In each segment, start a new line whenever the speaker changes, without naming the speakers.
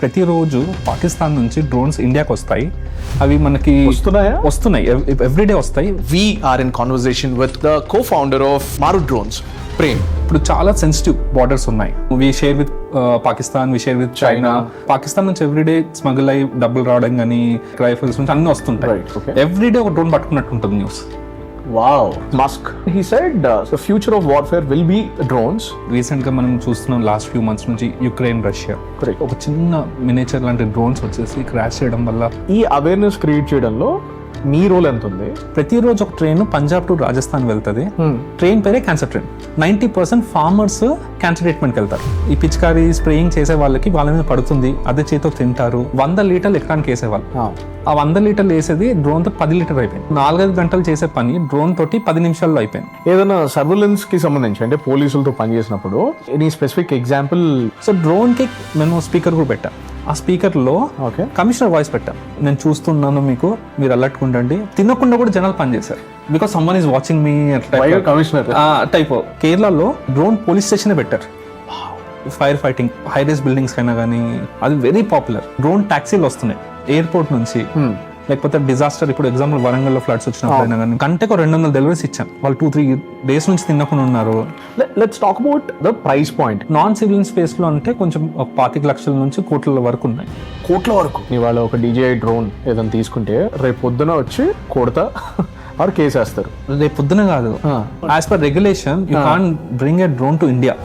ప్రతిరోజు పాకిస్తాన్ నుంచి డ్రోన్స్ ఇండియాకి వస్తాయి. అవి మనకి వస్తున్నాయి ఎవ్రీడే వస్తాయి.
We are in conversation with the co-founder of Marut Drones, Prem.
ఇప్పుడు చాలా సెన్సిటివ్ బార్డర్స్ ఉన్నాయి. We share with Pakistan, we share with China. Pakistan నుంచి ఎవ్రీడే స్మగుల్ అయ్యి డబ్బులు రావడం కానీ రైఫిల్స్ నుంచి అన్ని వస్తుంటాయి. ఎవ్రీడే ఒక డ్రోన్ పట్టుకున్నట్టు ఉంటుంది news.
Wow. Musk, he said the future of warfare will be drones.
Recent గా మనం చూస్తున్నాం లాస్ట్ ఫ్యూ మంత్స్ నుంచి యుక్రెయిన్, రష్యా ఒక చిన్న మినేచర్ లాంటి డ్రోన్స్ వచ్చేసి క్రాష్ చేయడం వల్ల
ఈ అవేర్నెస్ క్రియేట్ చేయడంలో మీ రోల్ ఎంత ఉంది?
ప్రతిరోజు ఒక ట్రైన్ పంజాబ్ టు రాజస్థాన్ వెళ్తుంది. ట్రైన్ పేరే క్యాన్సర్ ట్రైన్. 90% ఫార్మర్స్ క్యాన్సర్ ట్రీట్మెంట్కి వెళ్తారు. ఈ పిచికారీ స్ప్రేయింగ్ చేసే వాళ్ళకి వాళ్ళ మీద పడుతుంది, అదే చేతితో తింటారు. 100 లీటర్లు ఎక్కడానికి వేసేవాళ్ళు. ఆ 100 లీటర్లు వేసేది డ్రోన్ తో 10 లీటర్ అయిపోయింది. 4-5 గంటలు చేసే పని డ్రోన్ తోటి 10 నిమిషాల్లో అయిపోయింది.
ఏదైనా సర్వేలెన్స్ కి సంబంధించి అంటే పోలీసులతో పనిచేసినప్పుడు any specific example?
So drone కి మేము స్పీకర్ కూడా పెట్టాం. ఆ స్పీకర్ లో కమిషనర్ వాయిస్ పెట్టాం. నేను చూస్తున్నాను, మీకు మీరు అలర్ట్ ఉండండి. తినకుండా కూడా జనాలు పనిచేశారు. Because someone is watching me
commissioner
type. కేరళలో డ్రోన్ పోలీస్ స్టేషన్ పెట్టారు. Fire fighting high rise buildings కైనా కానీ అది వెరీ పాపులర్. డ్రోన్ టాక్సీలు వస్తున్నాయి ఎయిర్పోర్ట్ నుంచి. లేకపోతే డిజాస్టర్, ఇప్పుడు ఎగ్జాంపుల్ వరంగల్లో ఫ్లడ్స్ వచ్చినప్పుడు కానీ గంటకు 200 డెలివరీస్ ఇచ్చాం. వాళ్ళు 2-3 డేస్ నుంచి తినకుండా ఉన్నారు.
Let's talk about the price point.
Non civilian space లో అంటే కొంచెం 25 లక్షల నుంచి కోట్ల వరకు ఉన్నాయి.
కోట్ల వరకు? ఇవాళ ఒక DJI డ్రోన్ ఏదైనా తీసుకుంటే రేపు పొద్దున వచ్చి కొడతా ఆర్ కేసేస్తారు.
రేపు పొద్దున కాదు, as per regulation you can't bring a drone to India.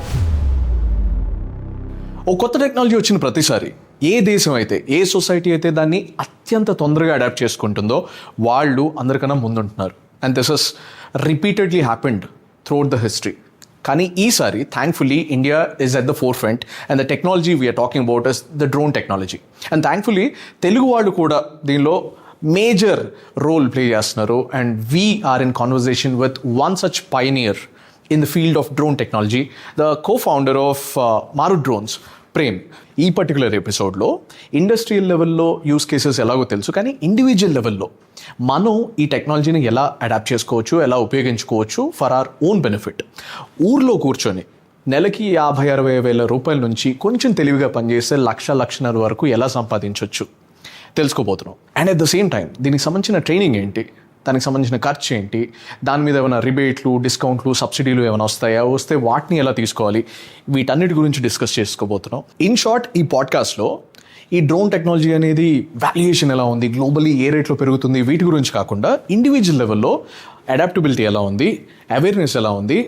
ఓ కొత్త టెక్నాలజీ వచ్చిన ప్రతిసారి ఏ దేశం అయితే, ఏ సొసైటీ అయితే దాన్ని అత్యంత తొందరగా అడాప్ట్ చేసుకుంటుందో వాళ్ళు అందరికన్నా ముందుంటున్నారు. And this is repeatedly happened throughout the history. కానీ ఈసారి thankfully India is at the forefront and the technology we're talking about is the drone technology. And thankfully Telugu వాళ్ళు కూడా దీనిలో మేజర్ రోల్ ప్లే చేస్తున్నారు. And we are in conversation with one such pioneer in the field of drone technology, the co-founder of Marut Drones, Prem. ఈ particular ఎపిసోడ్లో industrial లెవెల్లో use cases ఎలాగో తెలుసు, కానీ ఇండివిజువల్ లెవెల్లో మనం ఈ టెక్నాలజీని ఎలా అడాప్ట్ చేసుకోవచ్చు, ఎలా ఉపయోగించుకోవచ్చు ఫర్ అవర్ ఓన్ బెనిఫిట్. ఊర్లో కూర్చొని నెలకి 50-60 వేల రూపాయల నుంచి కొంచెం తెలివిగా పనిచేస్తే 1,00,000 వరకు ఎలా సంపాదించవచ్చు తెలుసుకోబోతున్నాం. And at the same time దీనికి సంబంధించిన ట్రైనింగ్ ఏంటి, దానికి సంబంధించిన ఖర్చు ఏంటి, దాని మీద ఏమైనా రిబేట్లు, డిస్కౌంట్లు, సబ్సిడీలు ఏమైనా వస్తాయా, వస్తే వాటిని ఎలా తీసుకోవాలి, వీటన్నిటి గురించి డిస్కస్ చేసుకోబోతున్నాం. ఇన్ షార్ట్, ఈ పాడ్కాస్ట్లో ఈ డ్రోన్ టెక్నాలజీ అనేది వాల్యుయేషన్ ఎలా ఉంది, గ్లోబలీ ఏ రేట్లో పెరుగుతుంది, వీటి గురించి కాకుండా ఇండివిజువల్ లెవెల్లో అడాప్టబిలిటీ ఎలా ఉంది, అవేర్నెస్ ఎలా ఉంది,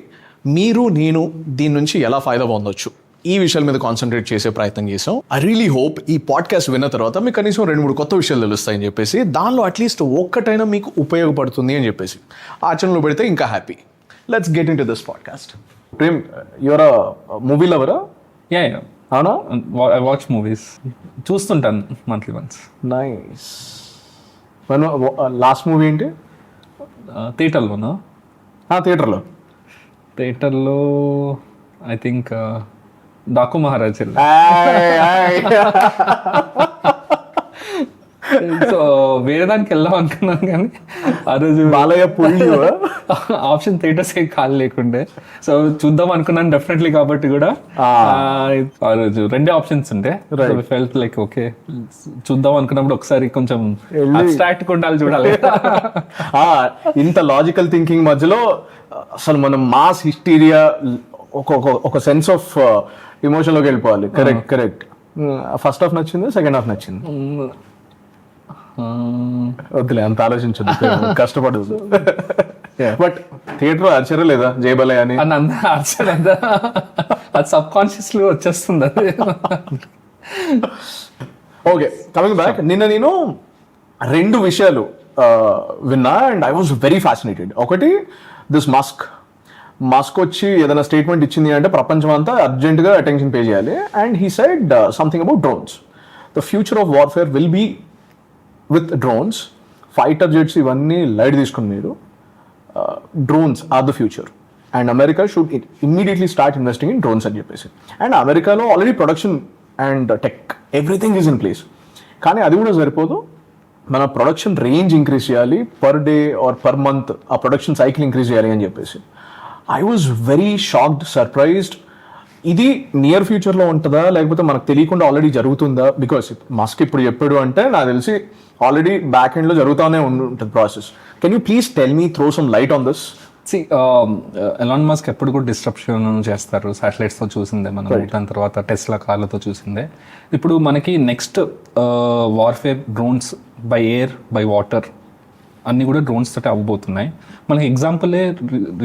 మీరు నేను దీని నుంచి ఎలా ఫాయిదా పొందొచ్చు, ఈ విషయాల మీద కాన్సన్ట్రేట్ చేసే ప్రయత్నం చేసాం. ఐ రియలీ హోప్ ఈ పాడ్కాస్ట్ విన్న తర్వాత మీకు కనీసం 2-3 కొత్త విషయాలు తెలుస్తాయని చెప్పేసి, దానిలో అట్లీస్ట్ ఒక్కటైనా మీకు ఉపయోగపడుతుంది అని చెప్పేసి ఆచరణలో పెడితే ఇంకా happy. Let's get in to this podcast. Prem, your uh movie లవరా? అవునా?
ఐ వాచ్ మూవీస్, చూస్తుంటాను monthly once.
Nice. Last movie ఏంటి?
థియేటర్లోనా? థియేటర్లో I think Daaku Maharaj. So వేరే దానికి వెళ్దాం అనుకున్నాను, కానీ ఆ రోజు
బాలయ్య
ఆప్షన్ థియేటర్స్ ఏ ఖాళీ లేకుండే. సో చూద్దాం అనుకున్నాను డెఫినెట్లీ, కాబట్టి కూడా ఆ రోజు 2 ఆప్షన్స్ ఉంటే ఫెల్ట్ లైక్ ఓకే చూద్దాం అనుకున్నప్పుడు ఒకసారి కొంచెం అబ్స్ట్రాక్ట్ ఉండాలి, చూడాలి.
ఇంత లాజికల్ థింకింగ్ మధ్యలో అసలు మనం మాస్ హిస్టీరియా, ఒక సెన్స్ ఆఫ్ ఎమోషన్లోకి వెళ్ళిపోవాలి. కరెక్ట్. ఫస్ట్ హాఫ్ నచ్చింది, సెకండ్ హాఫ్ నచ్చింది? వద్దులే అంత ఆలోచించదు, కష్టపడదు. బట్ థియేటర్ ఆశ్చర్యం లేదా జయబలయ అని?
అది సబ్ కాన్షియస్లీ వచ్చేస్తుంది అది.
Okay, coming back. నిన్న నేను 2 విషయాలు విన్నా and I was very fascinated. ఒకటి, దిస్ మస్క్ వచ్చి ఏదైనా స్టేట్మెంట్ ఇచ్చింది అంటే ప్రపంచం అంతా అర్జెంటుగా అటెన్షన్ పే చేయాలి. And he said something about drones. The future of warfare will be with drones. Fighter jets ఇవన్నీ లైట్ తీసుకుని మీరు, drones are the future and America should immediately start investing in drones అని చెప్పేసి. And అమెరికాలో already production and tech everything is in place. కానీ అది కూడా సరిపోదు, మన ప్రొడక్షన్ రేంజ్ ఇంక్రీజ్ చేయాలి, per day or per month ఆ ప్రొడక్షన్ సైకిల్ ఇంక్రీజ్ చేయాలి అని చెప్పేసి. I was very shocked, surprised. ఇది నియర్ ఫ్యూచర్లో ఉంటుందా లేకపోతే మనకు తెలియకుండా ఆల్రెడీ జరుగుతుందా? బికాస్ మస్క్ ఇప్పుడు చెప్పాడు అంటే నాకు తెలిసి ఆల్రెడీ బ్యాక్ ఎండ్లో జరుగుతూనే ఉంటుంది process. Can you please tell me, throw some light on this?
Elon Musk ఎప్పుడు కూడా డిస్ట్రప్షన్ చేస్తారు. శాటిలైట్స్తో చూసిందే మనం, దాని తర్వాత టెస్లా కార్లతో చూసిందే. ఇప్పుడు మనకి next warfare drones by air, by water అన్నీ కూడా డ్రోన్స్ తోటి అవ్వబోతున్నాయి. మనకి ఎగ్జాంపులే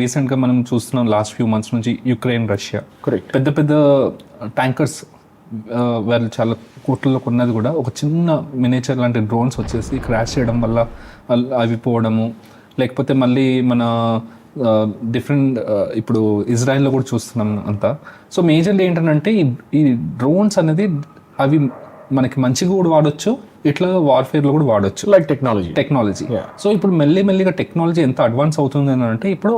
రీసెంట్గా మనం చూస్తున్నాం లాస్ట్ ఫ్యూ మంత్స్ నుంచి యుక్రెయిన్, రష్యా. పెద్ద పెద్ద ట్యాంకర్స్ వాళ్ళు చాలా కోట్లలో కొన్నది కూడా ఒక చిన్న మినేచర్ లాంటి డ్రోన్స్ వచ్చేసి క్రాష్ చేయడం వల్ల అవి పోవడము, లేకపోతే మళ్ళీ మన డిఫరెంట్ ఇప్పుడు ఇజ్రాయెల్లో కూడా చూస్తున్నాం అంతా. సో మేజర్లీ ఏంటంటే ఈ డ్రోన్స్ అనేది అవి మనకి మంచిగా కూడా వాడచ్చు, ఇట్లా వార్ఫేర్లో కూడా వాడచ్చు,
లైక్ టెక్నాలజీ.
సో ఇప్పుడు మెల్లిగా టెక్నాలజీ ఎంత అడ్వాన్స్ అవుతుంది అని అంటే ఇప్పుడు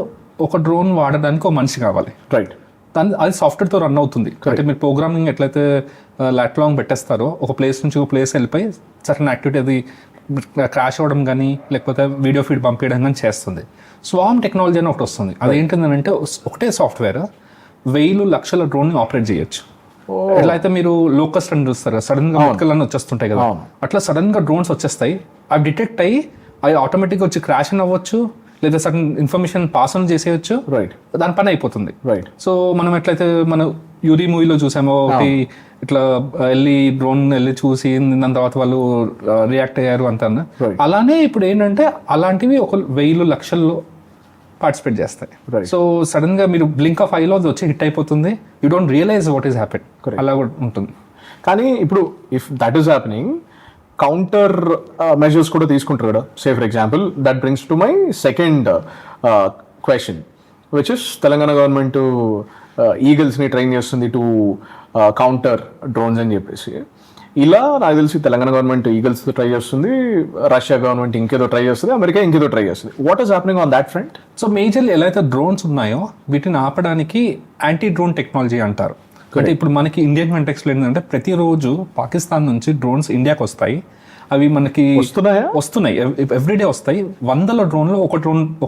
ఒక డ్రోన్ వాడడానికి ఒక మనిషి కావాలి.
రైట్.
అది సాఫ్ట్వేర్తో రన్ అవుతుంది. అంటే మీరు ప్రోగ్రామింగ్ ఎట్లయితే లాంగ్ పెట్టేస్తారో ఒక ప్లేస్ నుంచి ఒక ప్లేస్ వెళ్ళిపోయి సర్టన్ యాక్టివిటీ అది క్రాష్ అవ్వడం కానీ లేకపోతే వీడియో ఫీడ్ పంపించడం కానీ చేస్తుంది. స్వామ్ టెక్నాలజీ అని ఒకటి వస్తుంది. అదేంటంటే ఒకటే సాఫ్ట్వేర్ 1000 లక్షల డ్రోన్ని ఆపరేట్ చేయొచ్చు. ఎట్లా అయితే మీరు లోకస్ రన్ చూస్తారు, సడన్ గా మొక్కలన్నీ వచ్చేస్తుంటాయి కదా, అట్లా సడన్ గా డ్రోన్స్ వచ్చేస్తాయి. అవి డిటెక్ట్ అయ్యి అవి ఆటోమేటిక్గా వచ్చి క్రాష్ అని అవ్వచ్చు, లేదా సడన్ ఇన్ఫర్మేషన్ పాస్ ఆన్ చేసేయచ్చు.
రైట్.
దాని పని అయిపోతుంది.
రైట్.
సో మనం ఎట్లయితే మనం యూరి మూవీలో చూసామో, ఒకటి ఇట్లా వెళ్ళి డ్రోన్ వెళ్ళి చూసి దాని తర్వాత వాళ్ళు రియాక్ట్ అయ్యారు అంతా. అలానే ఇప్పుడు ఏంటంటే అలాంటివి ఒక 1000 లక్షల్లో పార్టిసిపేట్ చేస్తాయి. సో సడన్ గా మీరు బ్లింక్ ఆఫ్ ఐలో వచ్చి హిట్ అయిపోతుంది. You don't realize what is happen. అలా కూడా ఉంటుంది.
కానీ ఇప్పుడు if that is happening, counter measures కూడా తీసుకుంటారు కదా. Say for example, that brings to my second question, which is Telangana government ఈగల్స్ని ట్రైన్ చేస్తుంది టు కౌంటర్ డ్రోన్స్ అని చెప్పేసి. ఇలా నాకు తెలిసి తెలంగాణ గవర్నమెంట్ ఈగల్స్తో ట్రై చేస్తుంది, రష్యా గవర్నమెంట్ ఇంకేదో ట్రై చేస్తుంది, అమెరికా ఇంకేదో ట్రై చేస్తుంది. What is happening on that front?
So majorly ఎలా అయితే డ్రోన్స్ ఉన్నాయో వీటిని ఆపడానికి యాంటీ డ్రోన్ టెక్నాలజీ అంటారు. అంటే ఇప్పుడు మనకి ఇండియన్ కాంటెక్స్లో ఏంటంటే ప్రతిరోజు పాకిస్తాన్ నుంచి డ్రోన్స్ ఇండియాకి వస్తాయి. అవి మనకి వస్తున్నాయి, ఎవ్రీడే వస్తాయి. 100 డ్రోన్లు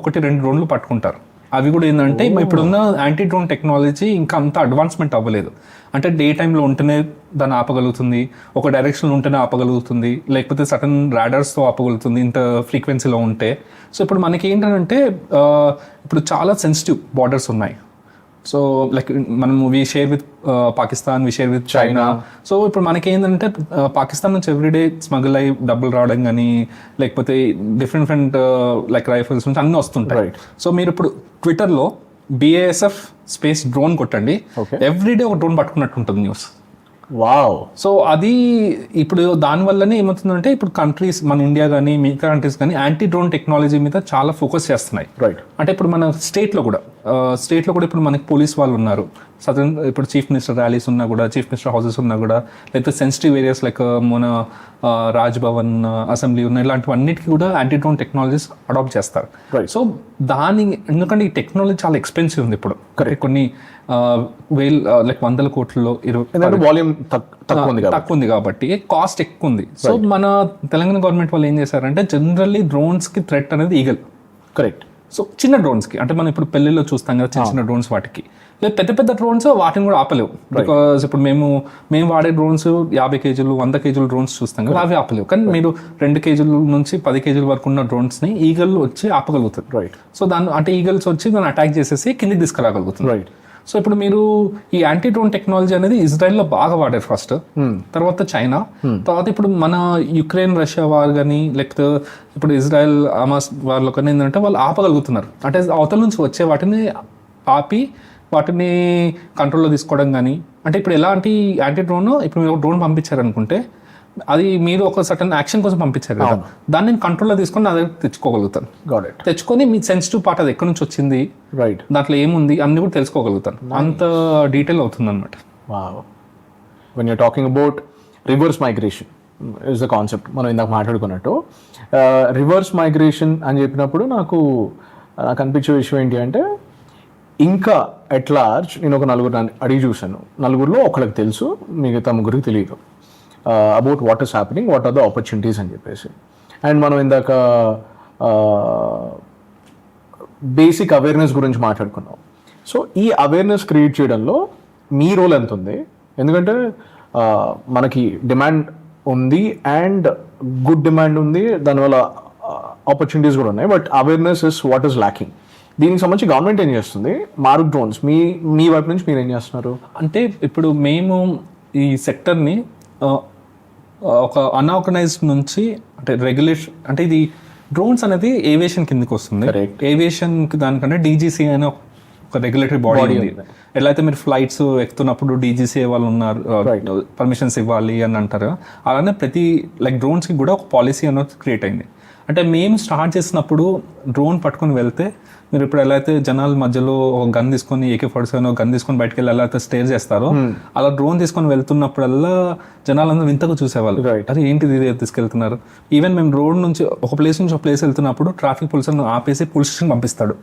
ఒకటి 2 డ్రోన్లు పట్టుకుంటారు. అవి కూడా ఏంటంటే ఇప్పుడున్న యాంటీ డ్రోన్ టెక్నాలజీ ఇంకా అంత అడ్వాన్స్మెంట్ అవ్వలేదు. అంటే డే టైంలో ఉంటేనే దాన్ని ఆపగలుగుతుంది, ఒక డైరెక్షన్లో ఉంటేనే ఆపగలుగుతుంది, లేకపోతే సడన్ రాడర్స్తో ఆపగలుగుతుంది ఇంత ఫ్రీక్వెన్సీలో ఉంటే. సో ఇప్పుడు మనకి ఏంటంటే ఇప్పుడు చాలా సెన్సిటివ్ బార్డర్స్ ఉన్నాయి. సో లైక్ మనం we share with Pakistan, we share with China. So ఇప్పుడు మనకి ఏంటంటే పాకిస్తాన్ నుంచి ఎవ్రీడే స్మగుల్ అయ్యి డబ్బులు రావడం కానీ లేకపోతే డిఫరెంట్ లైక్ రైఫిల్స్ నుంచి అన్నీ వస్తుంటాయి. సో మీరు ఇప్పుడు ట్విట్టర్లో BASF స్పేస్ డ్రోన్ కొట్టండి, ఎవ్రీడే ఒక డ్రోన్ పట్టుకున్నట్టు ఉంటుంది న్యూస్.
వావ్.
సో అది ఇప్పుడు దానివల్లనే ఏమవుతుందంటే ఇప్పుడు కంట్రీస్, మన ఇండియా కానీ మిగతా కంట్రీస్ కానీ యాంటీ డ్రోన్ టెక్నాలజీ మీద చాలా ఫోకస్ చేస్తున్నాయి.
రైట్.
అంటే ఇప్పుడు మన స్టేట్లో కూడా ఇప్పుడు మనకి పోలీస్ వాళ్ళు ఉన్నారు, సదరన్ ఇప్పుడు చీఫ్ మినిస్టర్ ర్యాలీస్ ఉన్నా కూడా, చీఫ్ మినిస్టర్ హౌసెస్ ఉన్నా కూడా, లేకపోతే సెన్సిటివ్ ఏరియాస్ లైక్ మన రాజ్భవన్, అసెంబ్లీ ఉన్న ఇలాంటివన్నిటికీ కూడా యాంటీ డ్రోన్ టెక్నాలజీస్ అడాప్ట్ చేస్తారు. సో ఎందుకంటే ఈ టెక్నాలజీ చాలా ఎక్స్పెన్సివ్ ఉంది ఇప్పుడు. కొన్ని లైక్ 100 కోట్లలో
వాల్యూమ్
తక్కువ ఉంది కాబట్టి కాస్ట్ ఎక్కువ ఉంది. సో మన తెలంగాణ గవర్నమెంట్ వాళ్ళు ఏం చేశారంటే జనరల్లీ డ్రోన్స్ కి థ్రెట్ అనేది ఈగల్.
కరెక్ట్.
సో చిన్న డ్రోన్స్ కి, అంటే మనం ఇప్పుడు పెళ్లిలో చూస్తాం కదా చిన్న డ్రోన్స్, వాటికి లేదు పెద్ద డ్రోన్స్ వాటిని కూడా ఆపలేవు. బికాస్ ఇప్పుడు మేము వాడే డ్రోన్స్ 50 కేజీలు 100 కేజీలు డ్రోన్స్ చూస్తాం కదా, అవి ఆపలేవు. కానీ మీరు 2 కేజీల నుంచి 10 కేజీల వరకు ఉన్న డ్రోన్స్ ని ఈగల్ వచ్చి ఆపగలుగుతారు.
రైట్.
సో అంటే ఈగల్స్ వచ్చి దాన్ని అటాక్ చేసేసి కిందికి తీసుకురాగలుగుతుంది.
రైట్.
సో ఇప్పుడు మీరు ఈ యాంటీ డ్రోన్ టెక్నాలజీ అనేది ఇజ్రాయెల్లో బాగా వాడారు ఫస్ట్, తర్వాత చైనా, తర్వాత ఇప్పుడు మన యుక్రెయిన్ రష్యా వార్ కానీ లేకపోతే ఇప్పుడు ఇజ్రాయెల్ హమాస్ వార్లో కానీ ఏంటంటే వాళ్ళు ఆపగలుగుతున్నారు. అంటే అవతల నుంచి వచ్చే వాటిని ఆపి వాటిని కంట్రోల్లో తీసుకోవడం కానీ. అంటే ఇప్పుడు ఎలాంటి యాంటీ డ్రోన్, ఇప్పుడు మీరు డ్రోన్ పంపించారనుకుంటే అది మీరు ఒక సర్టన్ యాక్షన్ కోసం పంపించారు కదా, దాన్ని నేను కంట్రోల్లో తీసుకొని నా దగ్గర తెచ్చుకోగలుగుతాను. తెచ్చుకొని మీ సెన్సిటివ్ పార్ట్ అది ఎక్కడి నుంచి వచ్చింది,
రైట్,
దాంట్లో ఏముంది అన్ని కూడా తెలుసుకోగలుగుతాను. అంత డీటెయిల్ అవుతుంది అనమాట.
When you're talking about reverse migration is the concept మనం ఇందాక మాట్లాడుకున్నట్టు. రివర్స్ మైగ్రేషన్ అని చెప్పినప్పుడు నాకు అనిపించే విషయం ఏంటి అంటే, ఇంకా ఎట్ లార్జ్ నేను ఒక 4 అడిగి చూశాను. 4లో ఒకరికి తెలుసు, మిగతా 3కి తెలియదు about what is happening, what are the opportunities అని చెప్పేసి. అండ్ మనం ఇందాక బేసిక్ అవేర్నెస్ గురించి మాట్లాడుకున్నాం. సో ఈ అవేర్నెస్ క్రియేట్ చేయడంలో మీ రోల్ ఎంత ఉంది? ఎందుకంటే మనకి డిమాండ్ ఉంది అండ్ గుడ్ డిమాండ్ ఉంది, దానివల్ల ఆపర్చునిటీస్ కూడా ఉన్నాయి, but awareness is what is lacking. దీనికి సంబంధించి గవర్నమెంట్ ఏం చేస్తుంది? మారుక్ డ్రోన్స్ మీ వైపు నుంచి మీరు ఏం చేస్తున్నారు?
అంటే ఇప్పుడు మేము ఈ సెక్టర్ని ఒక అన్ఆర్గనైజ్డ్ నుంచి అంటే రెగ్యులేషన్, అంటే ఇది డ్రోన్స్ అనేది ఏవియేషన్ కిందకి వస్తుంది. ఏవియేషన్కి దానికంటే డీజీసీ అనే ఒక రెగ్యులేటరీ బాడీ ఉంది. ఎలా అయితే మీరు ఫ్లైట్స్ ఎక్కుతున్నప్పుడు డీజీసీ వాళ్ళు ఉన్నారు, పర్మిషన్స్ ఇవ్వాలి అని అంటారు, అలానే ప్రతి లైక్ డ్రోన్స్కి కూడా ఒక పాలసీ అనేది క్రియేట్ అయింది. అంటే మేము స్టార్ట్ చేసినప్పుడు డ్రోన్ పట్టుకొని వెళ్తే మీరు ఇప్పుడు ఎలా అయితే జనాల మధ్యలో ఒక గన్ తీసుకొని AK-47 ఒక గన్ తీసుకొని బయటకు వెళ్ళి ఎలా అయితే స్టేర్ చేస్తారో, అలా డ్రోన్ తీసుకొని వెళ్తున్నప్పుడల్లా జనాలందరూ వింతగా చూసేవాళ్ళు, అరే ఏంటిది ఇది తీసుకెళ్తున్నారు. ఈవెన్ మేము రోడ్ నుంచి ఒక ప్లేస్ నుంచి ఒక ప్లేస్ వెళ్తున్నప్పుడు ట్రాఫిక్ పోలీస్ ఆపేసి పోలీస్ స్టేషన్ పంపిస్తాడు,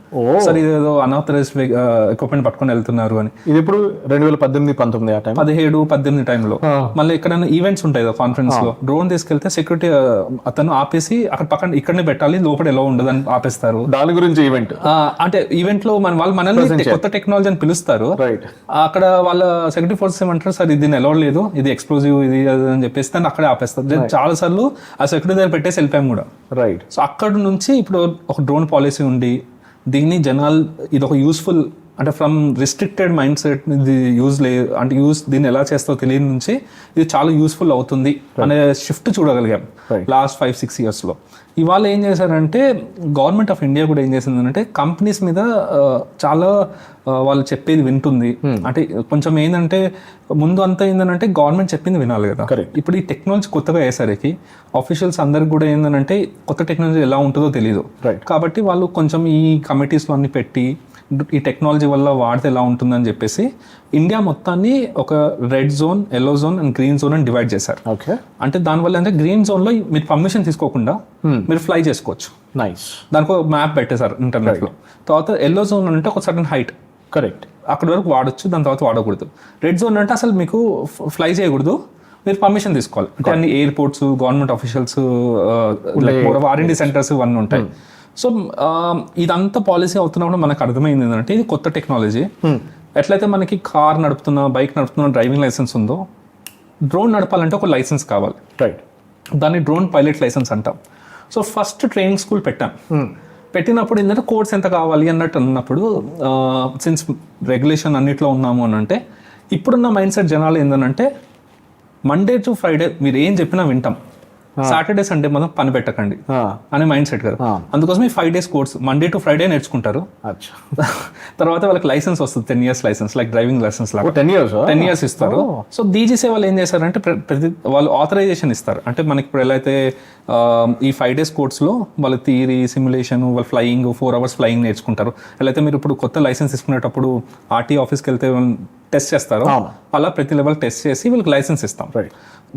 సార్ ఇదేదో అన్ఆథరైజ్డ్ ఎక్విప్మెంట్ పట్టుకొని వెళ్తున్నారు అని.
ఇది ఇప్పుడు 2018-19
17-18 టైంలో మళ్ళీ ఎక్కడైనా ఈవెంట్స్ ఉంటాయి కాన్ఫరెన్స్ లో, డ్రోన్ తీసుకెళ్తే సెక్యూరిటీ అతను ఆపేసి అక్కడ పక్కన ఇక్కడనే పెట్టాలి, లోపల ఎలా ఉండదు అని ఆపేస్తారు.
దాని గురించి ఈవెంట్
అంటే ఈవెంట్ లో వాళ్ళు మనల్ని కొత్త టెక్నాలజీ అని పిలుస్తారు, అక్కడ వాళ్ళ సెక్యూరిటీ ఫోర్సెస్ ఏమంటారు, సార్ ఇది అలౌడ్ లేదు, ఇది ఎక్స్ప్లోజివ్ ఇది అని చెప్పేసి దాన్ని అక్కడే ఆపేస్తారు. చాలా సార్లు ఆ సెక్యూరిటీ దగ్గర పెట్టేసి వెళ్ళిపోయాం కూడా.
రైట్.
సో అక్కడ నుంచి ఇప్పుడు ఒక డ్రోన్ పాలసీ ఉండి దీన్ని జనాలు ఇది ఒక యూస్ఫుల్ అంటే ఫ్రమ్ రిస్ట్రిక్టెడ్ మైండ్ సెట్ ఇది అంటే దీన్ని ఎలా చేస్తారో తెలియని నుంచి ఇది చాలా యూస్ఫుల్ అవుతుంది అనే షిఫ్ట్ చూడగలిగాం లాస్ట్ 5-6 ఇయర్స్లో. ఇవాళ ఏం చేశారంటే గవర్నమెంట్ ఆఫ్ ఇండియా కూడా ఏం చేసిందంటే కంపెనీస్ మీద చాలా వాళ్ళు చెప్పేది వింటుంది. అంటే కొంచెం ఏంటంటే ముందు అంతా ఏంటంటే గవర్నమెంట్ చెప్పింది వినాలి కదా. ఇప్పుడు ఈ టెక్నాలజీ కొత్తగా అయ్యేసరికి ఆఫీషియల్స్ అందరికి కూడా ఏంటంటే కొత్త టెక్నాలజీ ఎలా ఉంటుందో తెలియదు, కాబట్టి వాళ్ళు కొంచెం ఈ కమిటీస్లో అన్ని పెట్టి ఈ టెక్నాలజీ వల్ల వాడితే ఎలా ఉంటుందని చెప్పేసి ఇండియా మొత్తాన్ని ఒక red zone, yellow zone and green zone అని డివైడ్ చేశారు. అంటే దానివల్ల అంటే గ్రీన్ జోన్ లో మీరు పర్మిషన్ తీసుకోకుండా మీరు ఫ్లై చేసుకోవచ్చు, దానికి ఒక మ్యాప్ పెట్టేశారు ఇంటర్నెట్ లో. తర్వాత ఎల్లో జోన్ అంటే ఒక సర్టన్ హైట్, కరెక్ట్, అక్కడ వరకు వాడచ్చు, దాని తర్వాత వాడకూడదు. రెడ్ జోన్ అంటే అసలు మీకు ఫ్లై చేయకూడదు, మీరు పర్మిషన్ తీసుకోవాలి. అంటే అన్ని airports, government officials, R&D centres ఇవన్నీ ఉంటాయి. సో ఇదంతా పాలసీ అవుతున్నప్పుడు మనకు అర్థమైంది ఏంటంటే ఇది కొత్త టెక్నాలజీ. ఎట్లయితే మనకి కార్ నడుపుతున్నా, బైక్ నడుపుతున్నా డ్రైవింగ్ లైసెన్స్ ఉందో, డ్రోన్ నడపాలంటే ఒక లైసెన్స్ కావాలి. దాన్ని డ్రోన్ పైలట్ లైసెన్స్ అంటాం. సో ఫస్ట్ ట్రైనింగ్ స్కూల్ పెట్టినప్పుడు ఏంటంటే కోర్స్ ఎంత కావాలి అన్నట్టు అన్నప్పుడు సిన్స్ రెగ్యులేషన్ అన్నిట్లో ఉన్నాము అని అంటే ఇప్పుడున్న మైండ్ సెట్ జనాలు ఏంటంటే మండే టు ఫ్రైడే మీరు ఏం చెప్పినా వింటాం, సాటర్డే సండే మనం పని పెట్టకండి అనే మైండ్ సెట్ కదా. అందుకోసం 5 days course Monday to Friday నేర్చుకుంటారు. తర్వాత వాళ్ళకి లైసెన్స్ వస్తుంది, 10 years licence, like driving licence లాగా 10 years ఇస్తారు. సో డీజీసీ వాళ్ళు ఏం చేశారంటే వాళ్ళు ఆథరైజేషన్ ఇస్తారు. అంటే మనకి ఇప్పుడు ఎలా అయితే ఈ 5 days కోర్స్లో వాళ్ళ థియరీ, సిమ్యులేషన్, వాళ్ళ ఫ్లయింగ్ 4 hours ఫ్లయింగ్ నేర్చుకుంటారు. ఎలా అయితే మీరు ఇప్పుడు కొత్త లైసెన్స్ తీసుకునేటప్పుడు ఆర్టీ ఆఫీస్కి వెళ్తే టెస్ట్ చేస్తారు, అలా ప్రతి లెవెల్ టెస్ట్ చేసి వీళ్ళకి లైసెన్స్ ఇస్తాం.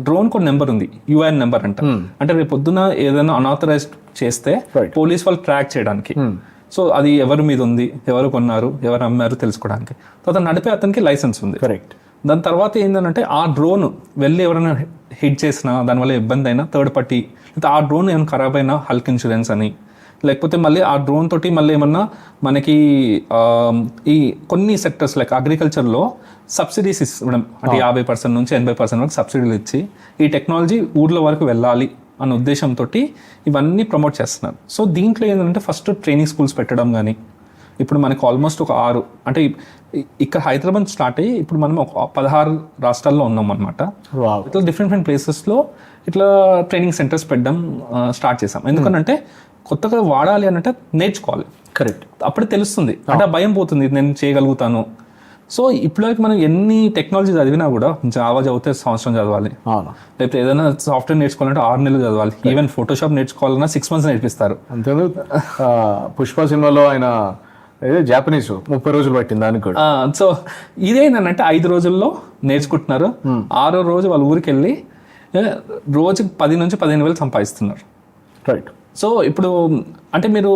డ్రోన్ ఒక నెంబర్ ఉంది, UN నెంబర్ అంట. అంటే రేపు పొద్దున ఏదైనా అన్ఆథరైజ్డ్ చేస్తే పోలీస్ వాళ్ళు ట్రాక్ చేయడానికి, సో అది ఎవరి మీద ఉంది, ఎవరు కొన్నారు, ఎవరు అమ్మారు తెలుసుకోవడానికి. తర్వాత నడిపే అతనికి లైసెన్స్ ఉంది. దాని తర్వాత ఏంటంటే ఆ డ్రోన్ వెళ్ళి ఎవరైనా హిట్ చేసినా, దానివల్ల ఇబ్బంది అయినా థర్డ్ పార్టీ, లేదా ఆ డ్రోన్ ఏమైనా ఖరాబ్ అయినా హల్క్ ఇన్సూరెన్స్ అని, లేకపోతే మళ్ళీ ఆ డ్రోన్ తోటి మళ్ళీ ఏమన్నా మనకి ఈ కొన్ని సెక్టర్స్ లైక్ అగ్రికల్చర్లో సబ్సిడీస్ ఇవ్వడం, అంటే 50% నుంచి 80% వరకు సబ్సిడీలు ఇచ్చి ఈ టెక్నాలజీ ఊర్ల వరకు వెళ్ళాలి అనే ఉద్దేశంతో ఇవన్నీ ప్రమోట్ చేస్తున్నారు. సో దీంట్లో ఏంటంటే ఫస్ట్ ట్రైనింగ్ స్కూల్స్ పెట్టడం కానీ, ఇప్పుడు మనకి ఆల్మోస్ట్ ఒక 6 అంటే ఇక్కడ హైదరాబాద్ స్టార్ట్ అయ్యి ఇప్పుడు మనం ఒక 16 రాష్ట్రాల్లో ఉన్నాం అనమాట. ఇట్లా డిఫరెంట్ ప్లేసెస్లో ఇట్లా ట్రైనింగ్ సెంటర్స్ పెట్టడం స్టార్ట్ చేసాం. ఎందుకంటే కొత్తగా వాడాలి అంటే నేర్చుకోవాలి, కరెక్ట్, అప్పుడే తెలుస్తుంది. అంటే ఆ భయం పోతుంది, నేను చేయగలుగుతాను. సో ఇప్పటివరకు మనం ఎన్ని టెక్నాలజీ చదివినా కూడా జావా చదివితే సంవత్సరం చదవాలి, లేకపోతే ఏదైనా సాఫ్ట్వేర్ నేర్చుకోవాలంటే 6 నెలలు చదవాలి. ఈవెన్ ఫోటోషాప్ నేర్చుకోవాలన్నా 6 months నేర్పిస్తారు.
అంతే. పుష్ప సినిమాలో ఆయన జాపనీస్ 30 రోజులు పట్టింది దానికి కూడా.
సో ఇదేంటంటే 5 రోజుల్లో నేర్చుకుంటున్నారు. 6వ రోజు వాళ్ళ ఊరికి వెళ్ళి రోజుకి 10 నుంచి 15 వేలు సంపాదిస్తున్నారు.
రైట్.
సో ఇప్పుడు అంటే మీరు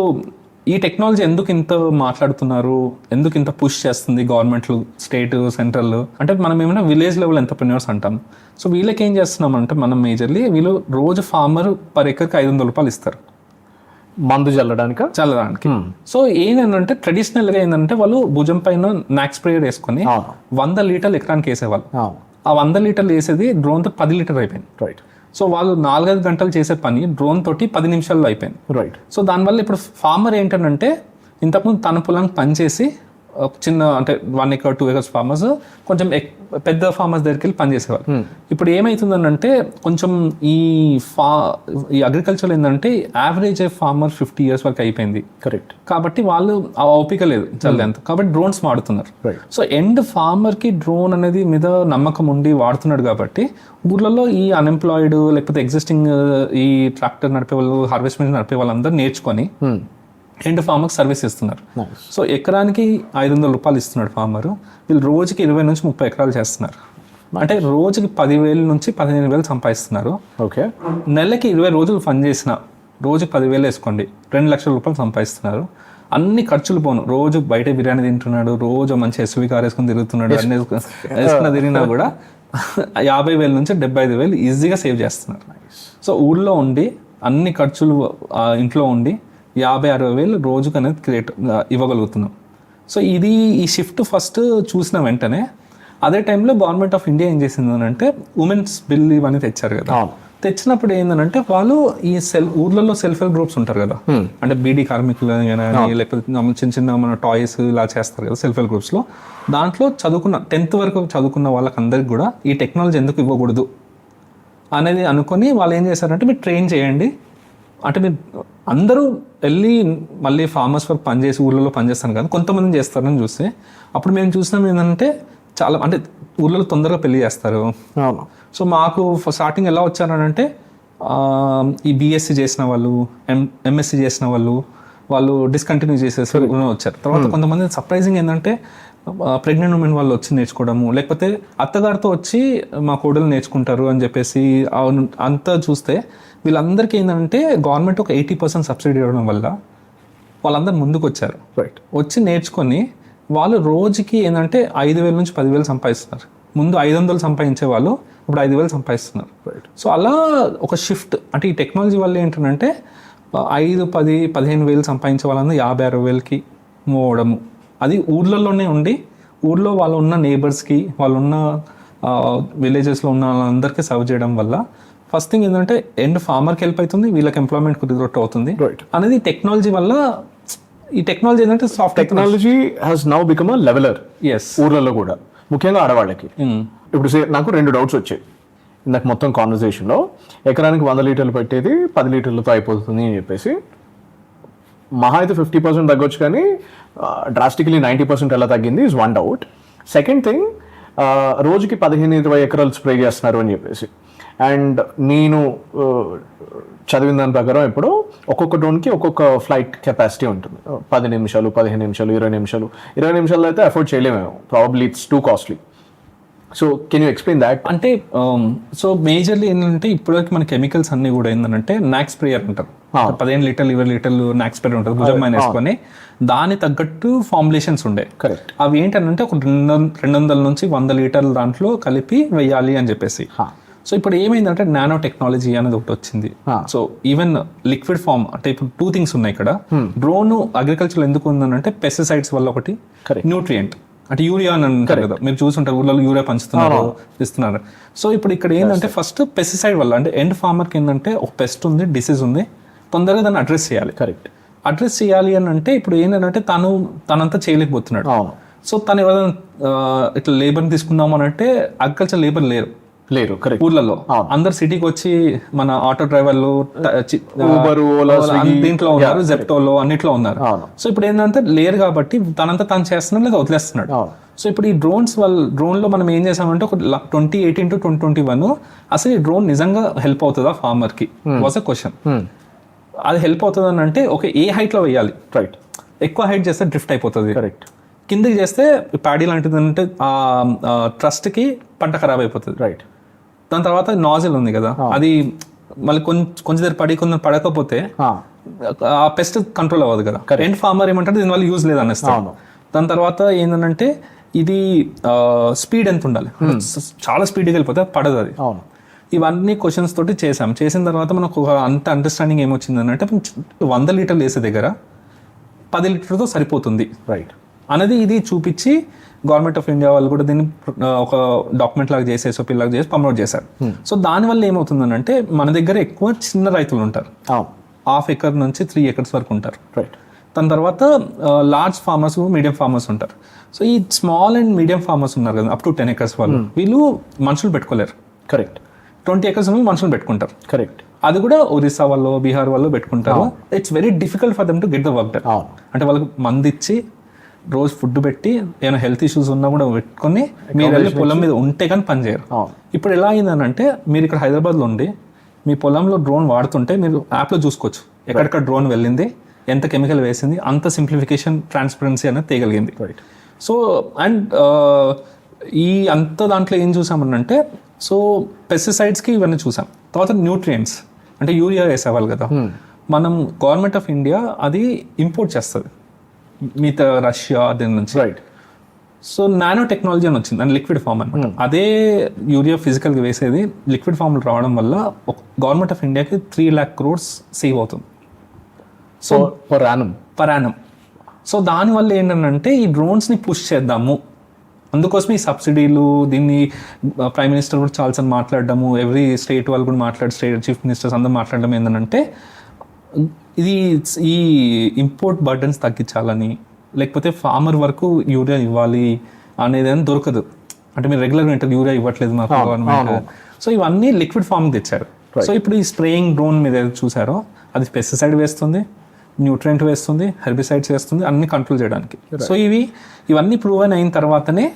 ఈ టెక్నాలజీ ఎందుకు ఇంత మాట్లాడుతున్నారు, ఎందుకు ఇంత పుష్ చేస్తుంది గవర్నమెంట్లు, స్టేట్, సెంట్రల్? అంటే మనం ఏమైనా విలేజ్ లెవెల్ ఎంటర్‌ప్రెన్యూర్స్ అంటాం. సో వీళ్ళకి ఏం చేస్తున్నామంటే మనం మేజర్లీ వీళ్ళు రోజు ఫార్మర్ పర్ ఎకర్కి 500 రూపాయలు ఇస్తారు.
మందు చల్లడానిక
చల్లడానికి. సో ఏంటంటే ట్రెడిషనల్ గా ఏంటంటే వాళ్ళు భుజం పైన నాక్ స్ప్రేయర్ వేసుకొని 100 లీటర్లు ఎకరానికి వేసేవాళ్ళు. ఆ 100 లీటర్లు వేసేది డ్రోన్ తో 10 లీటర్ అయిపోయింది.
రైట్.
సో వాళ్ళు 4-5 గంటలు చేసే పని డ్రోన్ తోటి 10 నిమిషాల్లో అయిపోయింది.
రైట్.
సో దానివల్ల ఇప్పుడు ఫార్మర్ ఏంటంటే ఇంతకుముందు తన పొలానికి పనిచేసి చిన్న అంటే 1 acre 2 acres ఫార్మర్స్ కొంచెం పెద్ద ఫార్మర్స్ దగ్గరికి వెళ్ళి పనిచేసేవాళ్ళు. ఇప్పుడు ఏమవుతుందంటే కొంచెం ఈ అగ్రికల్చర్ ఏంటంటే యావరేజ్ ఫార్మర్ 50 years వరకు అయిపోయింది.
కరెక్ట్.
కాబట్టి వాళ్ళు ఆ ఓపిక లేదు చల్లేంత, కాబట్టి డ్రోన్స్ వాడుతున్నారు. సో ఎండ్ ఫార్మర్ కి డ్రోన్ అనేది మీద నమ్మకం ఉండి వాడుతున్నాడు కాబట్టి ఊర్లలో ఈ అన్ఎంప్లాయిడ్ లేకపోతే ఎగ్జిస్టింగ్ ఈ ట్రాక్టర్ నడిపే వాళ్ళు, హార్వెస్ట్ మెషిన్ నడిపే వాళ్ళందరూ నేర్చుకొని ఎండ్ ఫార్మర్కి సర్వీస్ ఇస్తున్నారు. సో ఎకరానికి 500 రూపాయలు ఇస్తున్నాడు ఫార్మర్. వీళ్ళు రోజుకి 20 నుంచి 30 ఎకరాలు చేస్తున్నారు. అంటే రోజుకి 10,000 నుంచి 15,000 సంపాదిస్తున్నారు.
ఓకే.
నెలకి 20 రోజులు పని చేసిన రోజుకి 10,000 వేసుకోండి, 2 లక్షల రూపాయలు సంపాదిస్తున్నారు. అన్ని ఖర్చులు పోను. రోజు బయట బిర్యానీ తింటున్నాడు, రోజు మంచి ఎస్వి కార్ వేసుకొని తిరుగుతున్నాడు, అన్ని వేసుకున్న తిరిగినా కూడా 50,000 నుంచి 75,000 ఈజీగా సేవ్ చేస్తున్నారు. సో ఊళ్ళో ఉండి అన్ని ఖర్చులు ఇంట్లో ఉండి 50,000-60,000 రోజుకు అనేది క్రియేట్ ఇవ్వగలుగుతున్నాం. సో ఇది ఈ షిఫ్ట్ ఫస్ట్ చూసిన వెంటనే అదే టైంలో గవర్నమెంట్ ఆఫ్ ఇండియా ఏం చేసింది అంటే ఉమెన్స్ బిల్ ఇవన్నీ తెచ్చారు కదా. తెచ్చినప్పుడు ఏంటంటే వాళ్ళు ఈ ఊర్లలో సెల్ఫ్ హెల్ప్ గ్రూప్స్ ఉంటారు కదా, అంటే బీడీ కార్మికులు కానీ లేకపోతే చిన్న చిన్న మన టాయ్స్ ఇలా చేస్తారు కదా సెల్ఫ్ హెల్ప్ గ్రూప్స్లో. దాంట్లో చదువుకున్న 10th వరకు చదువుకున్న వాళ్ళకందరికి కూడా ఈ టెక్నాలజీ ఎందుకు ఇవ్వకూడదు అనేది అనుకొని వాళ్ళు ఏం చేశారంటే మీరు ట్రైన్ చేయండి, అంటే మీరు అందరూ వెళ్ళి మళ్ళీ ఫార్మర్స్ వర్క్ పనిచేసి ఊళ్ళలో పనిచేస్తాను కదా, కొంతమంది చేస్తారని చూస్తే అప్పుడు మేము చూసినాం ఏంటంటే చాలా అంటే ఊళ్ళలో తొందరగా పెళ్లి చేస్తారు. సో మాకు స్టార్టింగ్ ఎలా వచ్చారనంటే ఈ బీఎస్సీ చేసిన వాళ్ళు, ఎంఎస్సీ చేసిన వాళ్ళు డిస్కంటిన్యూ చేసేసి వచ్చారు. తర్వాత కొంతమంది సర్ప్రైజింగ్ ఏంటంటే ప్రెగ్నెంట్ ఉమెన్ వాళ్ళు వచ్చి నేర్చుకోవడము, లేకపోతే అత్తగారితో వచ్చి మా కోడలు నేర్చుకుంటారు అని చెప్పేసి అంతా చూస్తే వీళ్ళందరికీ ఏంటంటే గవర్నమెంట్ ఒక 80% సబ్సిడీ ఇవ్వడం వల్ల వాళ్ళందరూ ముందుకు వచ్చారు. రైట్. వచ్చి నేర్చుకొని వాళ్ళు రోజుకి ఏంటంటే 5,000 నుంచి 10,000 సంపాదిస్తున్నారు. ముందు 500 సంపాదించే వాళ్ళు ఇప్పుడు 5,000 సంపాదిస్తున్నారు. రైట్. సో అలా ఒక షిఫ్ట్ అంటే ఈ టెక్నాలజీ వల్ల ఏంటంటే 5, 10, 15,000 సంపాదించే వాళ్ళందరూ 50-60,000కి మూవ్ అవడము, అది ఊర్లలోనే ఉండి ఊర్లో వాళ్ళు ఉన్న నేబర్స్కి వాళ్ళున్న విలేజెస్లో ఉన్న వాళ్ళందరికీ సర్వ్ చేయడం వల్ల ఫస్ట్ థింగ్ ఏంటంటే ఎండ్ ఫార్మర్కి హెల్ప్ అవుతుంది, వీళ్ళకి ఎంప్లాయ్మెంట్ కుదిరొట్టు అవుతుంది అనేది టెక్నాలజీ వల్ల. ఈ టెక్నాలజీ ఏంటంటే soft
technology has now become a leveller. ఊర్లలో కూడా ముఖ్యంగా ఆడవాళ్ళకి. ఇప్పుడు నాకు 2 డౌట్స్ వచ్చాయి ఇందాక మొత్తం కాన్వర్సేషన్లో. ఎకరానికి 100 లీటర్లు పెట్టేది 10 లీటర్లతో అయిపోతుంది అని చెప్పేసి మహా అయితే 50% తగ్గొచ్చు, కానీ డ్రాస్టిక్లీ 90% ఎలా తగ్గింది is one doubt. Second thing, రోజుకి 15-20 ఎకరాలు స్ప్రే చేస్తున్నారు అని చెప్పేసి. అండ్ నేను చదివిన దాని ప్రకారం ఇప్పుడు ఒక్కొక్క డ్రోన్కి ఒక్కొక్క ఫ్లైట్ కెపాసిటీ ఉంటుంది. 10 నిమిషాలు, 15 నిమిషాలు, 20 నిమిషాలు. 20 నిమిషాల్లో అయితే అఫోర్డ్ చేయలేము, probably it's too costly. So can you explain that?
అంటే సో మేజర్లీ ఏంటంటే ఇప్పటివరకు మన కెమికల్స్ అన్ని కూడా ఏంటంటే నాక్ స్ప్రేయర్ అంటారు. 15 లీటర్లు 20 లీటర్లు నాక్ స్ప్రేయర్ ఉంటుంది భుజమైన వేసుకొని, దాని తగ్గట్టు ఫార్ములేషన్స్ ఉండే.
కరెక్ట్.
అవి ఏంటంటే ఒక 200 నుంచి 100 లీటర్లు దాంట్లో కలిపి వేయాలి అని చెప్పేసి. సో ఇప్పుడు ఏమైందంటే నానో టెక్నాలజీ అనేది ఒకటి వచ్చింది. సో ఈవెన్ లిక్విడ్ ఫార్మ్ అంటే ఇప్పుడు 2 థింగ్స్ ఉన్నాయి ఇక్కడ. డ్రోన్ అగ్రికల్చర్ ఎందుకు ఉందంటే పెస్టిసైడ్స్ వల్ల ఒకటి, న్యూట్రియంట్ అంటే యూరియా అని అంటారు కదా, మీరు చూసుంటారు ఊళ్ళలో యూరియా పంచుతున్నారు, ఇస్తున్నారు. సో ఇప్పుడు ఇక్కడ ఏంటంటే ఫస్ట్ పెస్టిసైడ్ వల్ల అంటే ఎండ్ ఫార్మర్కి ఏంటంటే ఒక పెస్ట్ ఉంది, డిసీజ్ ఉంది, తొందరగా దాన్ని అడ్రస్ చేయాలి.
కరెక్ట్.
అడ్రస్ చేయాలి అని అంటే ఇప్పుడు ఏంటంటే తనంతా చేయలేకపోతున్నాడు. సో తను ఎవరైనా ఇట్లా లేబర్ని తీసుకుందాం అని అంటే అగ్రికల్చర్ లేబర్ లేరు. ఊర్లలో అందరు సిటీకి వచ్చి మన ఆటో డ్రైవర్లు దీంట్లో ఉన్నారు, జెప్టోలో అన్నిట్లో ఉన్నారు. సో ఇప్పుడు ఏంటంటే లేరు కాబట్టి తనంతా తను చేస్తున్నాడు లేదా వదిలేస్తున్నాడు. సో ఇప్పుడు ఈ డ్రోన్ లో మనం ఏం చేసామంటే ఒక 2018 to 2021 అసలు ఈ డ్రోన్ నిజంగా హెల్ప్ అవుతుందా ఫార్మర్ కి వాజ్ అ క్వశ్చన్. అది హెల్ప్ అవుతుంది అని అంటే ఏ హైట్ లో వేయాలి. రైట్. ఎక్కువ హైట్ చేస్తే డ్రిఫ్ట్ అయిపోతుంది. కరెక్ట్. కిందకి చేస్తే ప్యాడీ లాంటిది అంటే ట్రస్ట్ కి పంట ఖరాబ్ అయిపోతుంది. రైట్. దాని తర్వాత నాజిల్ ఉంది కదా, అది మళ్ళీ కొంచెం దగ్గర కొంచెం పడకపోతే ఆ పెస్ట్ కంట్రోల్ అవ్వదు కదా. ఎండ్ ఫార్మర్ ఏమంటే దీనివల్ల యూజ్ లేదు అనేస్తాను. దాని తర్వాత ఏంటంటే ఇది స్పీడ్ ఎంత ఉండాలి, చాలా స్పీడ్గా వెళ్ళిపోతే పడదు అది. ఇవన్నీ క్వశ్చన్స్ తోటి చేసిన తర్వాత మనకు ఒక అంత అండర్స్టాండింగ్ ఏమొచ్చిందంటే 100 లీటర్లు వేసే దగ్గర 10 లీటర్తో సరిపోతుంది
రైట్
అనేది ఇది చూపించి గవర్నమెంట్ ఆఫ్ ఇండియా వాళ్ళు కూడా దీన్ని ఒక డాక్యుమెంట్ లాగా చేసి SOP లాగా చేసి ప్రమోట్ చేశారు. సో దానివల్ల ఏమవుతుందనంటే మన దగ్గర ఎక్కువ చిన్న రైతులు ఉంటారు, 1/2 ఎకర్ నుంచి 3 acres వరకు ఉంటారు.
రైట్
దాని తర్వాత లార్జ్ ఫార్మర్స్, మీడియం ఫార్మర్స్ ఉంటారు. సో ఈ స్మాల్ అండ్ మీడియం ఫార్మర్స్ ఉన్నారు కదా, అప్ టు 10 acres వాళ్ళు, వీళ్ళు మనుషులు పెట్టుకోలేరు.
కరెక్ట్.
20 acres వాళ్ళు మనుషులు పెట్టుకుంటారు.
కరెక్ట్.
అది కూడా ఒరిస్సా వాళ్ళు, బీహార్ వాళ్ళు పెట్టుకుంటారు. It's very difficult for them to get the work done. అంటే వాళ్ళకి మంది ఇచ్చి రోజు ఫుడ్ పెట్టి ఏమైనా హెల్త్ ఇష్యూస్ ఉన్నా కూడా పెట్టుకొని మీరు వెళ్ళి పొలం మీద ఉంటే కానీ పని చేయరు. ఇప్పుడు ఎలా అయిందనంటే మీరు ఇక్కడ హైదరాబాద్లో ఉండి మీ పొలంలో డ్రోన్ వాడుతుంటే మీరు యాప్లో చూసుకోవచ్చు ఎక్కడెక్కడ డ్రోన్ వెళ్ళింది, ఎంత కెమికల్ వేసింది, అంత సింప్లిఫికేషన్, ట్రాన్స్పరెన్సీ అనేది తేగలిగింది. సో అండ్ ఈ అంత దాంట్లో ఏం చూసామనంటే, సో పెస్టిసైడ్స్కి ఇవన్నీ చూసాం. తర్వాత న్యూట్రియంట్స్ అంటే యూరియా వేసేవాళ్ళు కదా, మనం గవర్నమెంట్ ఆఫ్ ఇండియా అది ఇంపోర్ట్ చేస్తుంది మిగతా రష్యా దీని నుంచి.
రైట్.
సో నానో టెక్నాలజీ అని వచ్చింది, అని లిక్విడ్ ఫామ్ అనమాట. అదే యూరియా ఫిజికల్గా వేసేది లిక్విడ్ ఫామ్లో రావడం వల్ల గవర్నమెంట్ ఆఫ్ ఇండియాకి 3 lakh crores సేవ్ అవుతుంది.
So per annum.
సో దానివల్ల ఏంటంటే ఈ డ్రోన్స్ని పుష్ చేద్దాము, అందుకోసం ఈ సబ్సిడీలు, దీన్ని ప్రైమ్ మినిస్టర్ కూడా చాలాసార్లు మాట్లాడడము, ఎవ్రీ స్టేట్ వాళ్ళు కూడా స్టేట్ చీఫ్ మినిస్టర్స్ అందరూ మాట్లాడడం ఏంటంటే ఇది ఈ ఇంపోర్ట్ బర్డన్స్ తగ్గించాలని, లేకపోతే ఫార్మర్ వరకు యూరియా ఇవ్వాలి అనేది అని దొరకదు. అంటే మీరు రెగ్యులర్గా వింటారు యూరియా ఇవ్వట్లేదు మాకు గవర్నమెంట్. సో ఇవన్నీ లిక్విడ్ ఫామ్ తెచ్చారు. సో ఇప్పుడు ఈ స్ప్రేయింగ్ డ్రోన్ మీద ఏదో చూసారో అది పెస్టిసైడ్ వేస్తుంది, న్యూట్రియంట్ వేస్తుంది, హెర్బిసైడ్స్ వేస్తుంది, అన్ని కంట్రోల్ చేయడానికి. సో ఇవన్నీ ప్రూవెన్ అయిన తర్వాతనే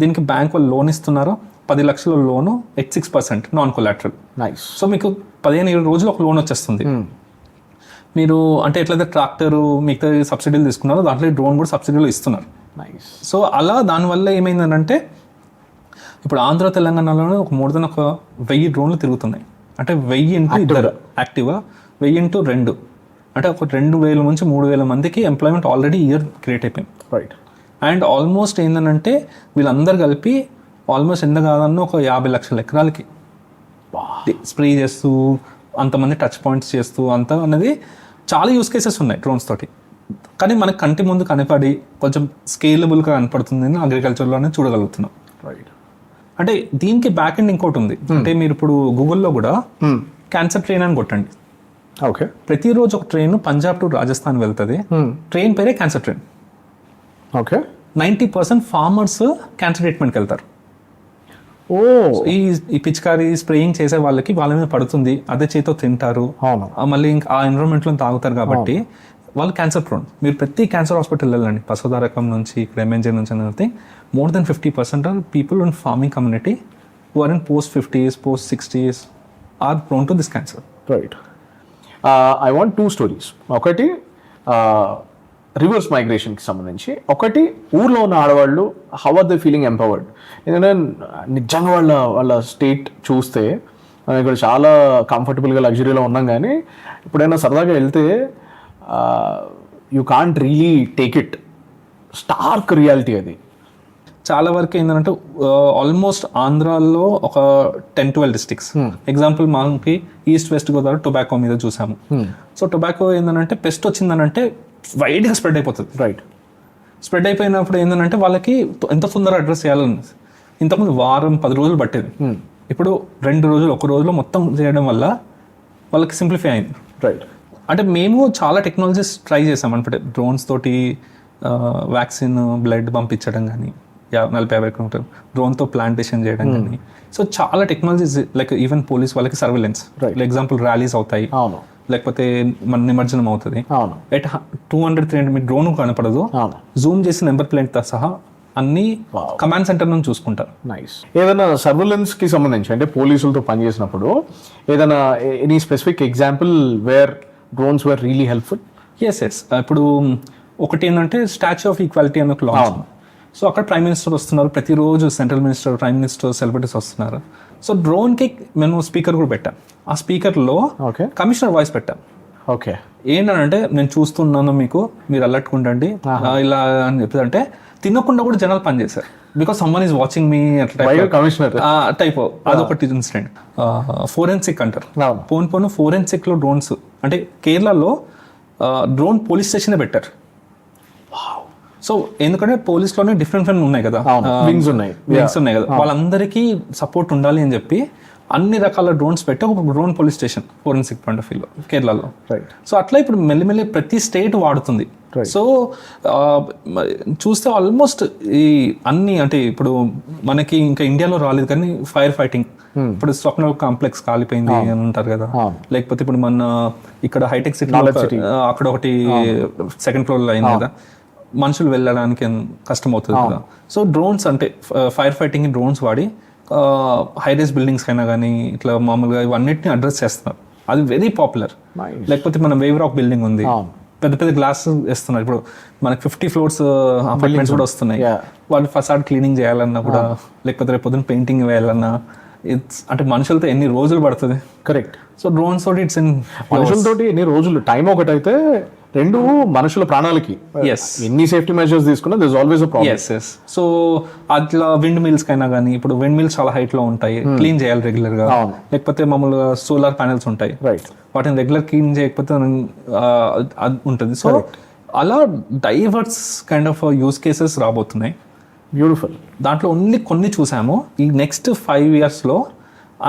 దీనికి బ్యాంక్ వాళ్ళు లోన్ ఇస్తున్నారు. 10 లక్షల లోను at 6% నాన్ కొలాటరల్. సో మీకు 15 రోజులు ఒక లోన్ వచ్చేస్తుంది. మీరు అంటే ఎట్లయితే ట్రాక్టరు మిగతా సబ్సిడీలు తీసుకున్నారో దాంట్లో డ్రోన్ కూడా సబ్సిడీలు ఇస్తున్నారు. సో అలా దానివల్ల ఏమైందంటే ఇప్పుడు ఆంధ్ర తెలంగాణలోనే ఒక మోర్ దెన్ 1000 డ్రోన్లు తిరుగుతున్నాయి. అంటే 1000 into 2 యాక్టివ్గా, 1000 into 2 అంటే ఒక 2000 నుంచి 3000 మందికి ఎంప్లాయ్మెంట్ ఆల్రెడీ ఇయర్ క్రియేట్ అయిపోయింది.
రైట్.
అండ్ ఆల్మోస్ట్ ఏంటంటే వీళ్ళందరూ కలిపి ఆల్మోస్ట్ ఎంత కాదన్న ఒక 50 లక్షల ఎకరాలకి స్ప్రే చేస్తూ, అంతమంది టచ్ పాయింట్స్ చేస్తూ అంతా అనేది చాలా యూస్ కేసెస్ ఉన్నాయి డ్రోన్స్ తోటి. కానీ మనకి కంటి ముందు కనపడి కొంచెం స్కేలబుల్గా కనపడుతుంది అగ్రికల్చర్లోనే చూడగలుగుతున్నాం.
రైట్.
అంటే దీనికి బ్యాక్ ఎండ్ ఇంకోటి ఉంది. అంటే మీరు ఇప్పుడు గూగుల్లో కూడా క్యాన్సర్ ట్రైన్ అని కొట్టండి.
ఓకే.
ప్రతిరోజు ఒక ట్రైన్ పంజాబ్ టు రాజస్థాన్ వెళ్తుంది. ట్రైన్ పేరే cancer train.
Okay.
90% farmers cancer ట్రీట్మెంట్కి వెళ్తారు. ఈ పిచికారీ స్ప్రేయింగ్ చేసే వాళ్ళకి వాళ్ళ మీద పడుతుంది, అదే చేతితో తింటారు, మళ్ళీ ఇంకా ఆ ఎన్విరాన్మెంట్లో తాగుతారు కాబట్టి వాళ్ళు క్యాన్సర్ ప్రోన్. మీరు ప్రతి క్యాన్సర్ హాస్పిటల్ వెళ్ళండి, పశుధారకం నుంచి ఇక్కడ MNJ నుంచి అనేది more than 50% are people in farming community who are in post 50s, post 60s are prone to this cancer.
Right. I want 2 stories. ఒకటి రివర్స్ మైగ్రేషన్కి సంబంధించి, ఒకటి ఊర్లో ఉన్న ఆడవాళ్ళు how are they feeling empowered. ఎందుకంటే నిజంగా వాళ్ళ స్టేట్ చూస్తే మనం ఇక్కడ చాలా కంఫర్టబుల్గా లగ్జరీలో ఉన్నాం, కానీ ఇప్పుడైనా సరదాగా వెళ్తే you can't really take it. Stark reality అది.
చాలా వరకు ఏంటంటే ఆల్మోస్ట్ ఆంధ్రాలో ఒక 10-12 districts. ఎగ్జాంపుల్ మనకి ఈస్ట్ వెస్ట్ గోదావరి టొబాకో మీద చూసాము. సో టొబాకో ఏంటంటే పెస్ట్ వచ్చిందనంటే వైడ్గా స్ప్రెడ్ అయిపోతుంది.
రైట్.
స్ప్రెడ్ అయిపోయినప్పుడు ఏంటంటే వాళ్ళకి ఎంత తొందరగా అడ్రస్ చేయాలని, ఇంతకుముందు వారం 10 రోజులు పట్టేది, ఇప్పుడు 2 రోజులు 1 రోజులో మొత్తం చేయడం వల్ల వాళ్ళకి సింప్లిఫై అయింది.
రైట్.
అంటే మేము చాలా టెక్నాలజీస్ ట్రై చేసాం అంటే డ్రోన్స్ తోటి వ్యాక్సిన్ బ్లడ్ పంపించడం కానీ 40-50 కిలోమీటర్లు డ్రోన్తో ప్లాంటేషన్ చేయడం కానీ. సో చాలా టెక్నాలజీస్ లైక్ ఈవెన్ పోలీస్ వాళ్ళకి సర్వేలెన్స్, ఎగ్జాంపుల్ ర్యాలీస్ అవుతాయి, లేకపోతే మన నిమజ్జనం అవుతుంది, ఎట్ 200-300 మీ డ్రోన్ కనపడదు, జూమ్ చేసి నెంబర్ ప్లేట్తో సహా అన్ని కమాండ్ సెంటర్ నుంచి చూసుకుంటారు.
నైస్. ఏదైనా సర్వేలెన్స్కి సంబంధించి అంటే పోలీసులతో పనిచేసినప్పుడు ఏదైనా any specific example where drones were really helpful?
Yes. ఇప్పుడు ఒకటి ఏంటంటే స్టాచ్యూ ఆఫ్ ఈక్వాలిటీ అని ఒక లాంచ్. సో అక్కడ ప్రైమ్ మినిస్టర్ వస్తున్నారు, ప్రతిరోజు central minister, prime minister, celebrities వస్తున్నారు. సో డ్రోన్కి మేము స్పీకర్ కూడా పెట్టాం. ఆ స్పీకర్లో కమిషనర్ వాయిస్ పెట్టాం.
ఓకే.
ఏంటంటే నేను చూస్తున్నాను, మీకు మీరు అలర్ట్గా ఉండండి ఇలా అని చెప్తుంటే తినకుండా కూడా జనాలు పనిచేశారు. Because someone is watching me
commissioner
type అదొకటి ఇన్సిడెంట్. ఫోరెన్సిక్ అంటారు. పోను ఫోరెన్సిక్ లో డ్రోన్స్ అంటే కేరళలో డ్రోన్ పోలీస్ స్టేషన్ పెట్టారు. సో ఎందుకంటే పోలీస్లోనే డిఫరెంట్ ఉన్నాయి కదా,
వింగ్స్ ఉన్నాయి
కదా, వాళ్ళందరికీ సపోర్ట్ ఉండాలి అని చెప్పి అన్ని రకాల డ్రోన్స్ పెట్టి ఒక drone police station forensic point of వ్యూలో కేరళలో. సో అట్లా ఇప్పుడు మెల్లిమెల్లి ప్రతి స్టేట్ వాడుతుంది. సో చూస్తే ఆల్మోస్ట్ ఈ అన్ని అంటే ఇప్పుడు మనకి ఇంకా ఇండియాలో రాలేదు కానీ ఫైర్ ఫైటింగ్, ఇప్పుడు స్వప్న కాంప్లెక్స్ కాలిపోయింది అని అంటారు కదా, లేకపోతే ఇప్పుడు మన ఇక్కడ హైటెక్ సిటీ అక్కడ ఒకటి సెకండ్ ఫ్లోర్ లో అయింది కదా, మనుషులు వెళ్ళడానికి కష్టం అవుతుంది కదా. సో డ్రోన్స్ అంటే ఫైర్ ఫైటింగ్ డ్రోన్స్ వాడి హై రైజ్ బిల్డింగ్స్ అయినా కానీ ఇట్లా మామూలుగా ఇవన్నిటిని అడ్రస్ చేస్తున్నారు. అది వెరీ పాపులర్. లేకపోతే మన వేవ్ రాక్ బిల్డింగ్ ఉంది, పెద్ద పెద్ద గ్లాస్ వేస్తున్నారు. ఇప్పుడు మనకి 50 floors అపార్ట్మెంట్స్ కూడా వస్తున్నాయి. వాళ్ళు ఫసాడ్ క్లీనింగ్ చేయాలన్నా కూడా, లేకపోతే రేపు పొద్దున్న పెయింటింగ్ వేయాలన్నా అంటే మనుషులతో ఎన్ని రోజులు పడుతుంది.
కరెక్ట్.
సో డ్రోన్స్ తోటి ఇట్స్ ఇన్
మనుషులతోటి ఎన్ని రోజులు టైం ఒకటైతే, రెండు మనుషుల ప్రాణాలకి ఎన్ని సేఫ్టీ మెజర్స్ తీసుకున్నా this always a problem.
Yes. So అట్లా విండ్ మిల్స్ కైనా కానీ, ఇప్పుడు విండ్ మిల్స్ చాలా హైట్ లో ఉంటాయి, క్లీన్ చేయాలి రెగ్యులర్ గా. లేకపోతే మామూలుగా సోలార్ ప్యానెల్స్ ఉంటాయి, వాటిని రెగ్యులర్ క్లీన్ చేయకపోతే ఉంటుంది. సో అలా divorce kind of use cases రాబోతున్నాయి.
బ్యూటిఫుల్.
దాంట్లో ఓన్లీ కొన్ని చూసాము. ఈ నెక్స్ట్ 5 years లో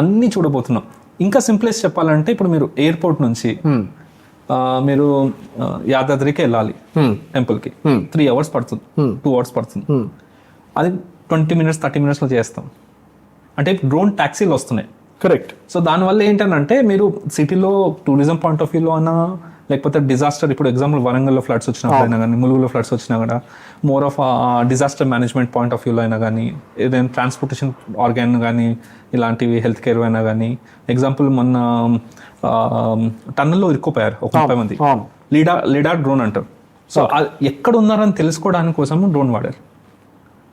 అన్ని చూడబోతున్నాం. ఇంకా సింప్లెస్ట్ చెప్పాలంటే ఇప్పుడు మీరు ఎయిర్పోర్ట్ నుంచి మీరు యాదాద్రికి వెళ్ళాలి టెంపుల్కి, 3 hours పడుతుంది, 2 hours పడుతుంది. అది 20 minutes 30 minutes లో చేస్తాం. అంటే డ్రోన్ ట్యాక్సీలు వస్తున్నాయి.
కరెక్ట్.
సో దానివల్ల ఏంటంటే మీరు సిటీలో టూరిజం పాయింట్ ఆఫ్ వ్యూలో అన్నా, లేకపోతే డిజాస్టర్, ఇప్పుడు ఎగ్జాంపుల్ వరంగల్లో ఫ్లడ్స్ వచ్చినప్పుడైనా కానీ, ములుగులో ఫ్లడ్స్ వచ్చినా కూడా more of disaster management point of వ్యూలో అయినా కానీ, ఏదైనా ట్రాన్స్పోర్టేషన్ ఆర్గాన్ కానీ, ఇలాంటివి హెల్త్ కేర్ అయినా కానీ. ఎగ్జాంపుల్ మొన్న టన్నల్లో ఇరుక్కుపోయారు ఒక 30 మంది. లీడార్ డ్రోన్ అంటారు. సో ఎక్కడ ఉన్నారని తెలుసుకోవడానికి కోసం డ్రోన్ వాడారు.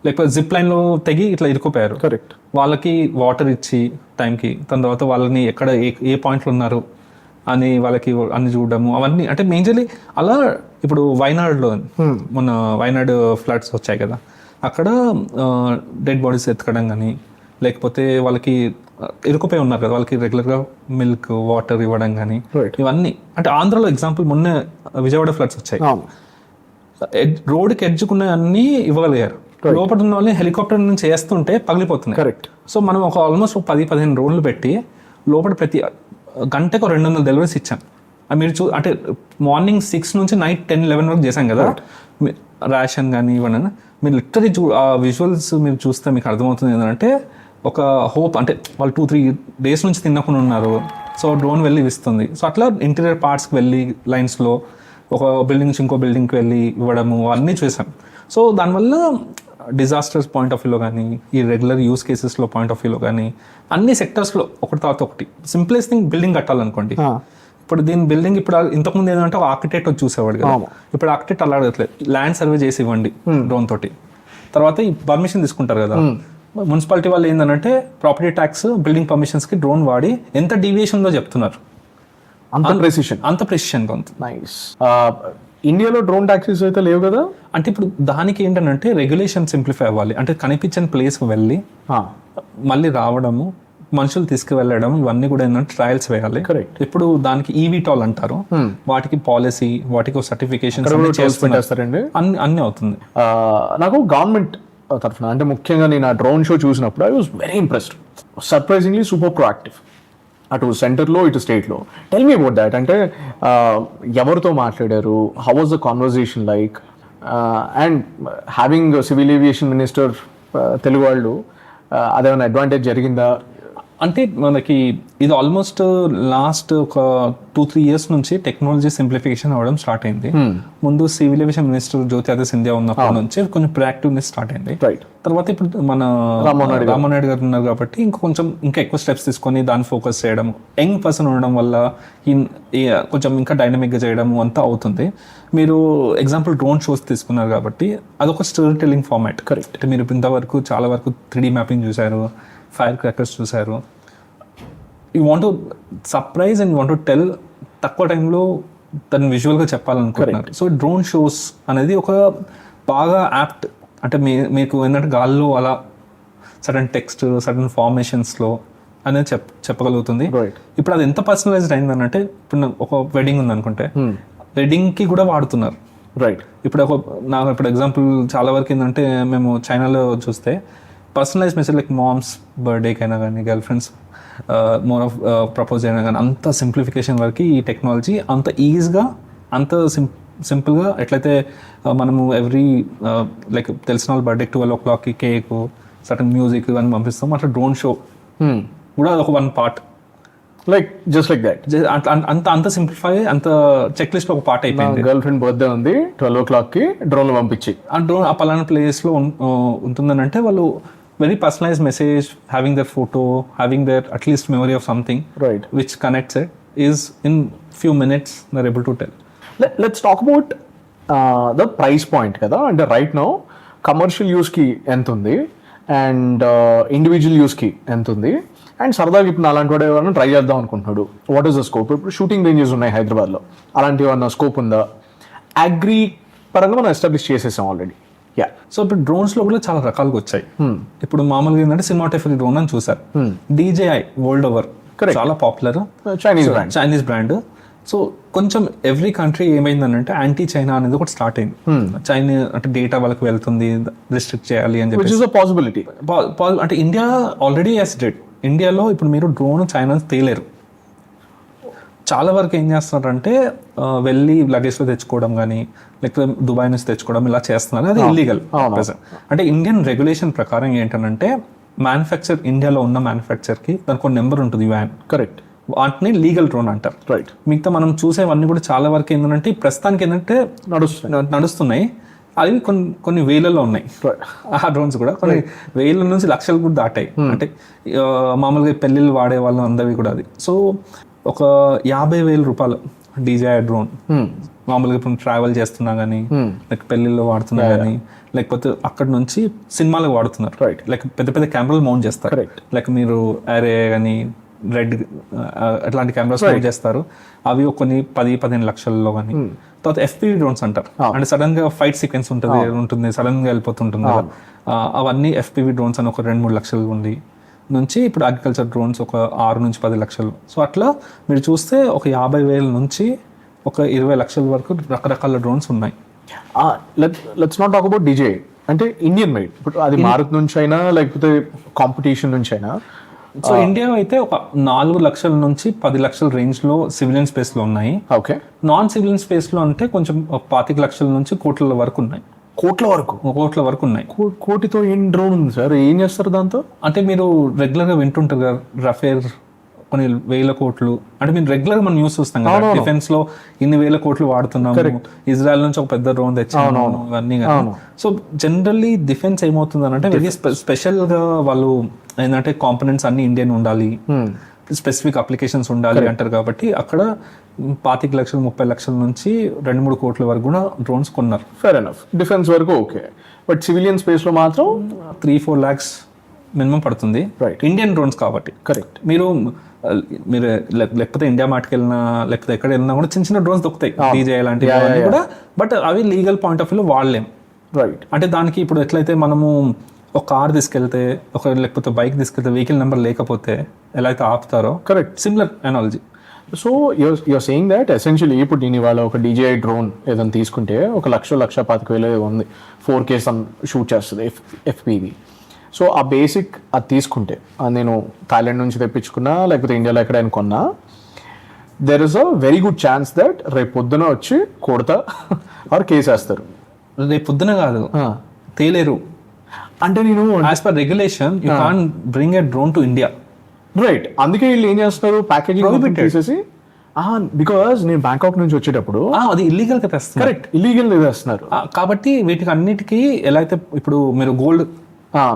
లేకపోతే జిప్ లైన్లో తెగి ఇట్లా ఇరుక్కుపోయారు.
కరెక్ట్.
వాళ్ళకి వాటర్ ఇచ్చి టైంకి, దాని తర్వాత వాళ్ళని ఎక్కడ ఏ పాయింట్లు ఉన్నారు అని వాళ్ళకి అన్ని చూడడము, అవన్నీ అంటే మేజర్లీ అలా. ఇప్పుడు వైనాడులో మొన్న వైనాడు ఫ్లడ్స్ వచ్చాయి కదా, అక్కడ డెడ్ బాడీస్ ఎత్తుకడం కానీ, లేకపోతే వాళ్ళకి ఇరుకుపోయి ఉన్నారు కదా, వాళ్ళకి రెగ్యులర్గా మిల్క్ వాటర్ ఇవ్వడం కానీ, ఇవన్నీ. అంటే ఆంధ్రలో ఎగ్జాంపుల్ మొన్న విజయవాడ ఫ్లడ్స్ వచ్చాయి, రోడ్డుకి ఎడ్జుకున్న అన్ని ఇవ్వగలిగారు. లోపల ఉన్న వాళ్ళని హెలికాప్టర్ నుంచి వేస్తుంటే పగిలిపోతున్నాయి.
కరెక్ట్.
సో మనం ఒక ఆల్మోస్ట్ 10-15 రోజులు పెట్టి లోపల ప్రతి గంటకు 200 డెలివరీస్ ఇచ్చాం. మీరు అంటే మార్నింగ్ 6 నుంచి నైట్ 10-11 వరకు చేశాం కదా, రేషన్ కానీ ఇవన్నీ. మీరు లిటరలీ ఆ విజువల్స్ మీరు చూస్తే మీకు అర్థమవుతుంది ఏంటంటే ఒక హోప్. అంటే వాళ్ళు 2-3 days నుంచి తినకుండా ఉన్నారు. సో డ్రోన్ వెళ్ళి ఇస్తుంది. సో అట్లా ఇంటీరియర్ పార్ట్స్కి వెళ్ళి లైన్స్లో ఒక బిల్డింగ్ నుంచి ఇంకో బిల్డింగ్కి వెళ్ళి ఇవ్వడము అన్నీ చూసాం. సో దానివల్ల డిజాస్టర్స్ పాయింట్ ఆఫ్ వ్యూలో కానీ, ఈ రెగ్యులర్ యూస్ కేసెస్లో పాయింట్ ఆఫ్ వ్యూలో కానీ, అన్ని సెక్టర్స్లో ఒకటి తర్వాత ఒకటి. సింప్లెస్ట్ థింగ్ బిల్డింగ్ కట్టాలనుకోండి. ఇప్పుడు దీని బిల్డింగ్ ఇప్పుడు ఇంతకుముందు ఏంటంటే ఒక ఆర్కిటెక్ట్ వచ్చి చూసేవాడు కదా, ఇప్పుడు ఆర్కిటెక్ట్ అలా అడగట్లేదు, ల్యాండ్ సర్వే చేసి ఇవ్వండి డ్రోన్ తోటి. తర్వాత ఈ పర్మిషన్ తీసుకుంటారు కదా మున్సిపాలిటీ వాళ్ళు, ఏంటంటే ప్రాపర్టీ ట్యాక్స్, బిల్డింగ్ పర్మిషన్స్కి డ్రోన్ వాడి ఎంత డీవియేషన్లో చెప్తున్నారు. అంత ప్రెసిషన్గా ఉంది.
నైస్. ఇండియాలో డ్రోన్ ట్యాక్సీస్ అయితే లేవు కదా.
అంటే ఇప్పుడు దానికి ఏంటంటే రెగ్యులేషన్ సింప్లిఫై అవ్వాలి. అంటే కనిపించని ప్లేస్కి వెళ్ళి మళ్ళీ రావడము, మనుషులు తీసుకువెళ్ళడం, ఇవన్నీ కూడా ఏంటంటే ట్రయల్స్ వేయాలి.
కరెక్ట్.
ఇప్పుడు దానికి ఈవీటాల్ అంటారు, వాటికి పాలసీ, వాటికి సర్టిఫికేషన్ అన్ని అవుతుంది.
నాకు గవర్నమెంట్ తరఫున అంటే ముఖ్యంగా నేను ఆ డ్రోన్ షో చూసినప్పుడు I was very impressed. Surprisingly super proactive. అటు సెంటర్లో ఇటు స్టేట్లో. Tell me about that. అంటే ఎవరితో మాట్లాడారు, how was the conversation like, and having civil aviation minister Telugu వాళ్ళు, అదేమైనా అడ్వాంటేజ్ జరిగిందా?
అంటే మనకి ఇది ఆల్మోస్ట్ లాస్ట్ ఒక 2-3 years నుంచి టెక్నాలజీ సింప్లిఫికేషన్ అవ్వడం స్టార్ట్ అయింది. ముందు civil aviation minister Jyotiraditya Scindia ఉన్నప్పటి నుంచి కొంచెం ప్రయాక్టివ్నెస్ స్టార్ట్ అయింది. తర్వాత ఇప్పుడు మన రామ్మోహన్ నాయుడు గారు ఉన్నారు కాబట్టి ఇంకా ఎక్కువ స్టెప్స్ తీసుకొని దాన్ని ఫోకస్ చేయడం, యంగ్ పర్సన్ ఉండడం వల్ల కొంచెం ఇంకా డైనమిక్గా చేయడం అంతా అవుతుంది. మీరు ఎగ్జాంపుల్ డ్రోన్ షోస్ తీసుకున్నారు కాబట్టి అదొక స్టోరీ టెల్లింగ్ ఫార్మాట్. కరెక్ట్. అంటే మీరు ఇంతవరకు చాలా వరకు 3D మ్యాపింగ్ చూశారు, ఫైర్ క్రాకర్స్ చూశారు. You want to surprise and want to tell, తక్కువ టైంలో దాన్ని విజువల్గా చెప్పాలనుకుంటున్నారు. సో డ్రోన్ షోస్ అనేది ఒక బాగా యాప్ట్ అంటే మీకు ఏంటంటే గాల్లో అలా సడన్ టెక్స్ట్ సడన్ ఫార్మేషన్స్లో అనేది చెప్పగలుగుతుంది. ఇప్పుడు అది ఎంత పర్సనలైజ్డ్ అయిందనంటే ఇప్పుడు ఒక వెడ్డింగ్ ఉంది అనుకుంటే వెడ్డింగ్కి కూడా వాడుతున్నారు. ఇప్పుడు ఇప్పుడు ఎగ్జాంపుల్ చాలా వరకు ఏంటంటే మేము చైనాలో చూస్తే పర్సనలైజ్ మెసేజ్ లైక్ మామ్స్ బర్త్డేకి అయినా కానీ girl friends more of propose అయినా కానీ అంత సింప్లిఫికేషన్ వరకు ఈ టెక్నాలజీ అంత ఈజీగా అంత సింపుల్గా ఎట్లయితే మనము ఎవ్రీ లైక్ తెలిసిన వాళ్ళ birthday 12 o'clock cake certain music అని పంపిస్తాం, అట్లా డ్రోన్ షో కూడా ఒక 1 part
like just like that
అంత సింప్లిఫై అంత చెక్ లిస్ట్ ఒక పార్ట్ అయిపోయింది.
గర్ల్ ఫ్రెండ్ బర్త్డే ఉంది 12 o'clock డ్రోన్ పంపించి
ఆ డ్రోన్ ఆ పలానా ప్లేస్లో ఉంటుందని అంటే వాళ్ళు very personalized message, having their photo, having their at least memory of something, which connects it, is in few minutes they're able to tell.
Let's talk about the price point kada. And right now commercial use ki ఎంత ఉంది and individual use కి ఎంత ఉంది and సరదాగా ఇప్పుడు అలాంటి వాడు ఎవరైనా ట్రై చేద్దాం అనుకుంటున్నాడు, వాట్ ఈస్ ద స్కోప్? ఇప్పుడు షూటింగ్ రేంజెస్ ఉన్నాయి హైదరాబాద్లో, అలాంటి ఏమన్నా స్కోప్ ఉందా? అగ్రి పరంగా మనం ఎస్టాబ్లిష్ చేసేసాం ఆల్రెడీ.
సో ఇప్పుడు డ్రోన్స్ లో కూడా చాలా రకాలుగా వచ్చాయి. ఇప్పుడు మామూలుగా ఏంటంటే సినిమాటోగ్రఫీ డ్రోన్ అని చూసారు. DJI వరల్డ్ ఓవర్ చాలా పాపులర్ చైనీస్ బ్రాండ్. సో కొంచెం ఎవ్రీ కంట్రీ ఏమైందనంటే యాంటీ చైనా అనేది ఒకటి స్టార్ట్ అయింది. చైనా అంటే డేటా వాళ్ళకి వెళ్తుంది, రిస్ట్రిక్ట్ చేయాలి అని చెప్పి
పాసిబిలిటీ.
అంటే ఇండియా ఆల్రెడీ ఎస్ డెడ్. ఇండియాలో ఇప్పుడు మీరు డ్రోన్ చైనా తేలేరు. చాలా వరకు ఏం చేస్తున్నారంటే వెళ్ళి లగేజ్లో తెచ్చుకోవడం కానీ లేకపోతే దుబాయ్ నుంచి తెచ్చుకోవడం ఇలా చేస్తున్నారు. అది ఇల్లీగల్. అంటే ఇండియన్ రెగ్యులేషన్ ప్రకారం ఏంటంటే మ్యానుఫ్యాక్చర్ ఇండియాలో ఉన్న మ్యానుఫ్యాక్చర్కి దానికి ఒక నెంబర్ ఉంటుంది, వ్యాన్.
కరెక్ట్.
వాటిని లీగల్ డ్రోన్ అంటారు. మిగతా మనం చూసేవన్నీ కూడా చాలా వరకు ఏంటంటే ప్రస్తుతానికి ఏంటంటే నడుస్తున్నాయి. అవి కొన్ని వేలలో ఉన్నాయి ఆ డ్రోన్స్ కూడా, కొన్ని వేల నుంచి లక్షలు కూడా దాటాయి. అంటే మామూలుగా పెళ్ళిళ్ళు వాడే వాళ్ళు అందరివి కూడా అది. సో ఒక 50,000 రూపాయలు DJI డ్రోన్ మామూలుగా ఇప్పుడు ట్రావెల్ చేస్తున్నా కానీ లైక్ పెళ్లిల్లో వాడుతున్నా కానీ లేకపోతే అక్కడ నుంచి సినిమాలకు వాడుతున్నారు. లైక్ పెద్ద పెద్ద కెమెరాలు మౌంట్ చేస్తారు. లైక్ మీరు అరే కానీ రెడ్ అట్లాంటి కెమెరాస్ మౌంట్ చేస్తారు. అవి కొన్ని 10-15 లక్షల్లో కానీ. తర్వాత FPV డ్రోన్స్ అంటారు. అంటే సడన్ గా ఫైట్ సీక్వెన్స్ ఉంటుంది సడన్ గా వెళ్ళిపోతుంటుంది కదా, అవన్నీ FPV డ్రోన్స్ అని ఒక 2-3 లక్షలు ఉంది నుంచి ఇప్పుడు అగ్రికల్చర్ డ్రోన్స్ ఒక 6-10 లక్షలు. సో అట్లా మీరు చూస్తే ఒక 50,000 నుంచి ఒక 20 లక్షల వరకు రకరకాల డ్రోన్స్ ఉన్నాయి.
Let's not talk about DJI. అంటే ఇండియన్ మేడ్. ఇప్పుడు అది భారత్ నుంచి అయినా లేకపోతే కాంపిటీషన్ నుంచి అయినా.
సో ఇండియా అయితే ఒక 4 లక్షల నుంచి 10 లక్షల రేంజ్ లో సివిలియన్ స్పేస్ లో ఉన్నాయి.
ఓకే.
నాన్ సివిలియన్ స్పేస్ లో అంటే కొంచెం 25 లక్షల నుంచి కోట్ల వరకు ఉన్నాయి.
కోట్ల వరకు ఉన్నాయి. కోటితో ఏం డ్రోన్ ఉంది సార్? ఏం చేస్తారు దాంతో?
అంటే మీరు రెగ్యులర్ గా వింటుంటారు కదా, రఫేల్ కొన్ని 1,000 కోట్లు. అంటే మీరు రెగ్యులర్ గా మనం న్యూస్ చూస్తాం కదా, డిఫెన్స్ లో ఇన్ని 1,000 కోట్లు వాడుతున్నాము, ఇజ్రాయెల్ నుంచి ఒక పెద్ద డ్రోన్ తెచ్చాము ఇవన్నీ కదా. సో జనరల్లీ డిఫెన్స్ ఏమవుతుంది అంటే వెరీ స్పెషల్ గా వాళ్ళు ఏంటంటే కాంపోనెంట్స్ అన్ని ఇండియన్ ఉండాలి, స్పెసిఫిక్ అప్లికేషన్స్ ఉండాలి అంటారు. కాబట్టి అక్కడ 25 లక్షలు 30 లక్షల నుంచి 2-3 కోట్ల వరకు కూడా డ్రోన్స్ కొన్నారు.
Fair enough. డిఫెన్స్ వరకు ఓకే, బట్ సివిలియన్ స్పేస్ లో మాత్రం
3-4 lakhs మినిమం పడుతుంది ఇండియన్ డ్రోన్స్ కాబట్టి.
కరెక్ట్.
మీరు లేకపోతే ఇండియా మార్ట్కి వెళ్ళినా లేకపోతే ఎక్కడ వెళ్ళినా కూడా చిన్న చిన్న డ్రోన్స్ దొరుకుతాయి DJI లాంటివి కూడా, బట్ అవి లీగల్ పాయింట్ ఆఫ్ వ్యూలో వాడలేం. అంటే దానికి ఇప్పుడు ఎట్లయితే మనము ఒక కార్ తీసుకెళ్తే లేకపోతే బైక్ తీసుకెళ్తే వెహికల్ నెంబర్ లేకపోతే ఎలా అయితే ఆపుతారో, correct, similar analogy.
So you're saying that essentially ఇప్పుడు నేను ఇవాళ ఒక DJI డ్రోన్ ఏదైనా తీసుకుంటే ఒక 1,25,000 ఉంది, 4K షూట్ చేస్తుంది FPV. సో ఆ బేసిక్ అది తీసుకుంటే నేను థాయిలాండ్ నుంచి తెప్పించుకున్నా లేకపోతే ఇండియాలో ఎక్కడైనా కొన్నా, there is a very good chance that రేపు పొద్దున వచ్చి కొడతా ఆర్ కేసేస్తారు.
రేపు పొద్దున కాదు, తేలేరు. అంటే నేను as per regulation you can bring a drone to India.
Right. అందుకే వీళ్ళు ఏం చేస్తారు, ప్యాకేజింగ్ తీసేసి, బికాస్ నేను బ్యాంకాక్ నుంచి వచ్చేటప్పుడు
అది ఇల్లీగల్ గా తెస్తున్నారు.
కరెక్ట్, ఇల్లీగల్ తెస్తున్నారు.
కాబట్టి వీటికి అన్నిటికీ ఎలా అయితే ఇప్పుడు మీరు గోల్డ్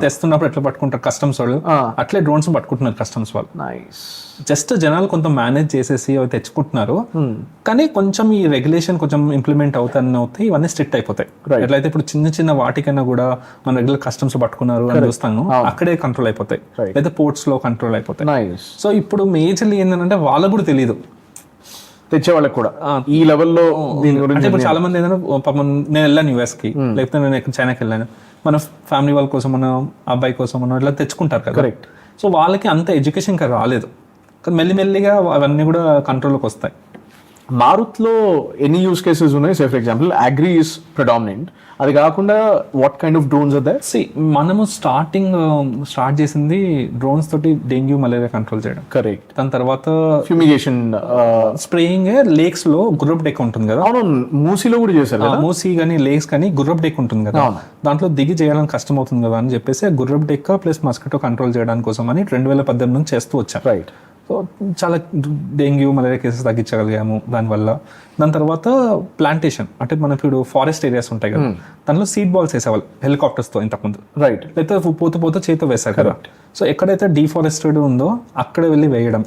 తెస్తున్నప్పుడు ఎట్లా పట్టుకుంటారు కస్టమ్స్ వాళ్ళు, అట్లే డ్రోన్స్ పట్టుకుంటున్నారు కస్టమ్స్ వాళ్ళు. జస్ట్ జనాలు కొంత మేనేజ్ చేసేసి అవి తెచ్చుకుంటున్నారు. కానీ కొంచెం ఈ రెగ్యులేషన్ కొంచెం ఇంప్లిమెంట్ అవుతాయి, ఇవన్నీ స్ట్రిక్ట్ అయిపోతాయి. ఎట్లయితే ఇప్పుడు చిన్న చిన్న వాటికైనా కూడా మన రెగ్యులర్ కస్టమ్స్ పట్టుకున్నారు అని చూస్తాను, అక్కడే కంట్రోల్ అయిపోతాయి, లేదా పోర్ట్స్ లో కంట్రోల్ అయిపోతాయి. సో ఇప్పుడు మేజర్లీ ఏంటంటే వాళ్ళకు కూడా తెలియదు
తెచ్చే వాళ్ళకి కూడా ఈ లెవెల్లో దీని
అంటే
గురించి
ఇప్పుడు చాలా మంది ఏదైనా పాపం నేను వెళ్ళాను US కి, లేకపోతే నేను ఎక్కడ చైనాకి వెళ్ళాను, మన ఫ్యామిలీ వాళ్ళ కోసం మన అబ్బాయి కోసం మనం ఇట్లా తెచ్చుకుంటారు కదా.
కరెక్ట్.
సో వాళ్ళకి అంత ఎడ్యుకేషన్ ఇంకా రాలేదు, కానీ మెల్లిమెల్లిగా అవన్నీ కూడా కంట్రోల్లోకి వస్తాయి.
మారుత్లో ఎన్ని యూస్ కేసెస్ ఉన్నాయి? Say for example agri is predominant, అది కాకుండా what kind of drones are there?
మనము స్టార్ట్ చేసింది డ్రోన్స్ తోటి డెంగ్యూ మలేరియా కంట్రోల్ చేయడం.
కరెక్ట్.
దాని తర్వాత
ఫ్యూమిగేషన్,
స్ప్రేయింగ్ లేక్స్ లో గుర్రప్ డెక్ ఉంటుంది కదా.
అవును, మూసీలో కూడా చేశారు కదా.
మూసీ కానీ లేక్స్ కానీ గుర్రప్ డెక్ ఉంటుంది కదా, దాంట్లో దిగి చేయాలని కష్టం అవుతుంది కదా అని చెప్పేసి గుర్రప్ డెక్ ప్లస్ మస్కిటో కంట్రోల్ చేయడానికి కోసం అని 2018 నుంచి చేస్తూ వచ్చాం.
రైట్.
సో చాలా డెంగ్యూ మలేరియా కేసెస్ తగ్గించగలిగాము దానివల్ల. దాని తర్వాత ప్లాంటేషన్, అంటే మనకి ఇప్పుడు ఫారెస్ట్ ఏరియాస్ ఉంటాయి కదా, దానిలో సీడ్ బాల్స్ వేసేవాళ్ళు హెలికాప్టర్స్తో ఇంతకుముందు.
రైట్.
లేకపోతే పోతూ చేతితో వేశారు కదా. సో ఎక్కడైతే డిఫారెస్టెడ్ ఉందో అక్కడ వెళ్ళి వేయడం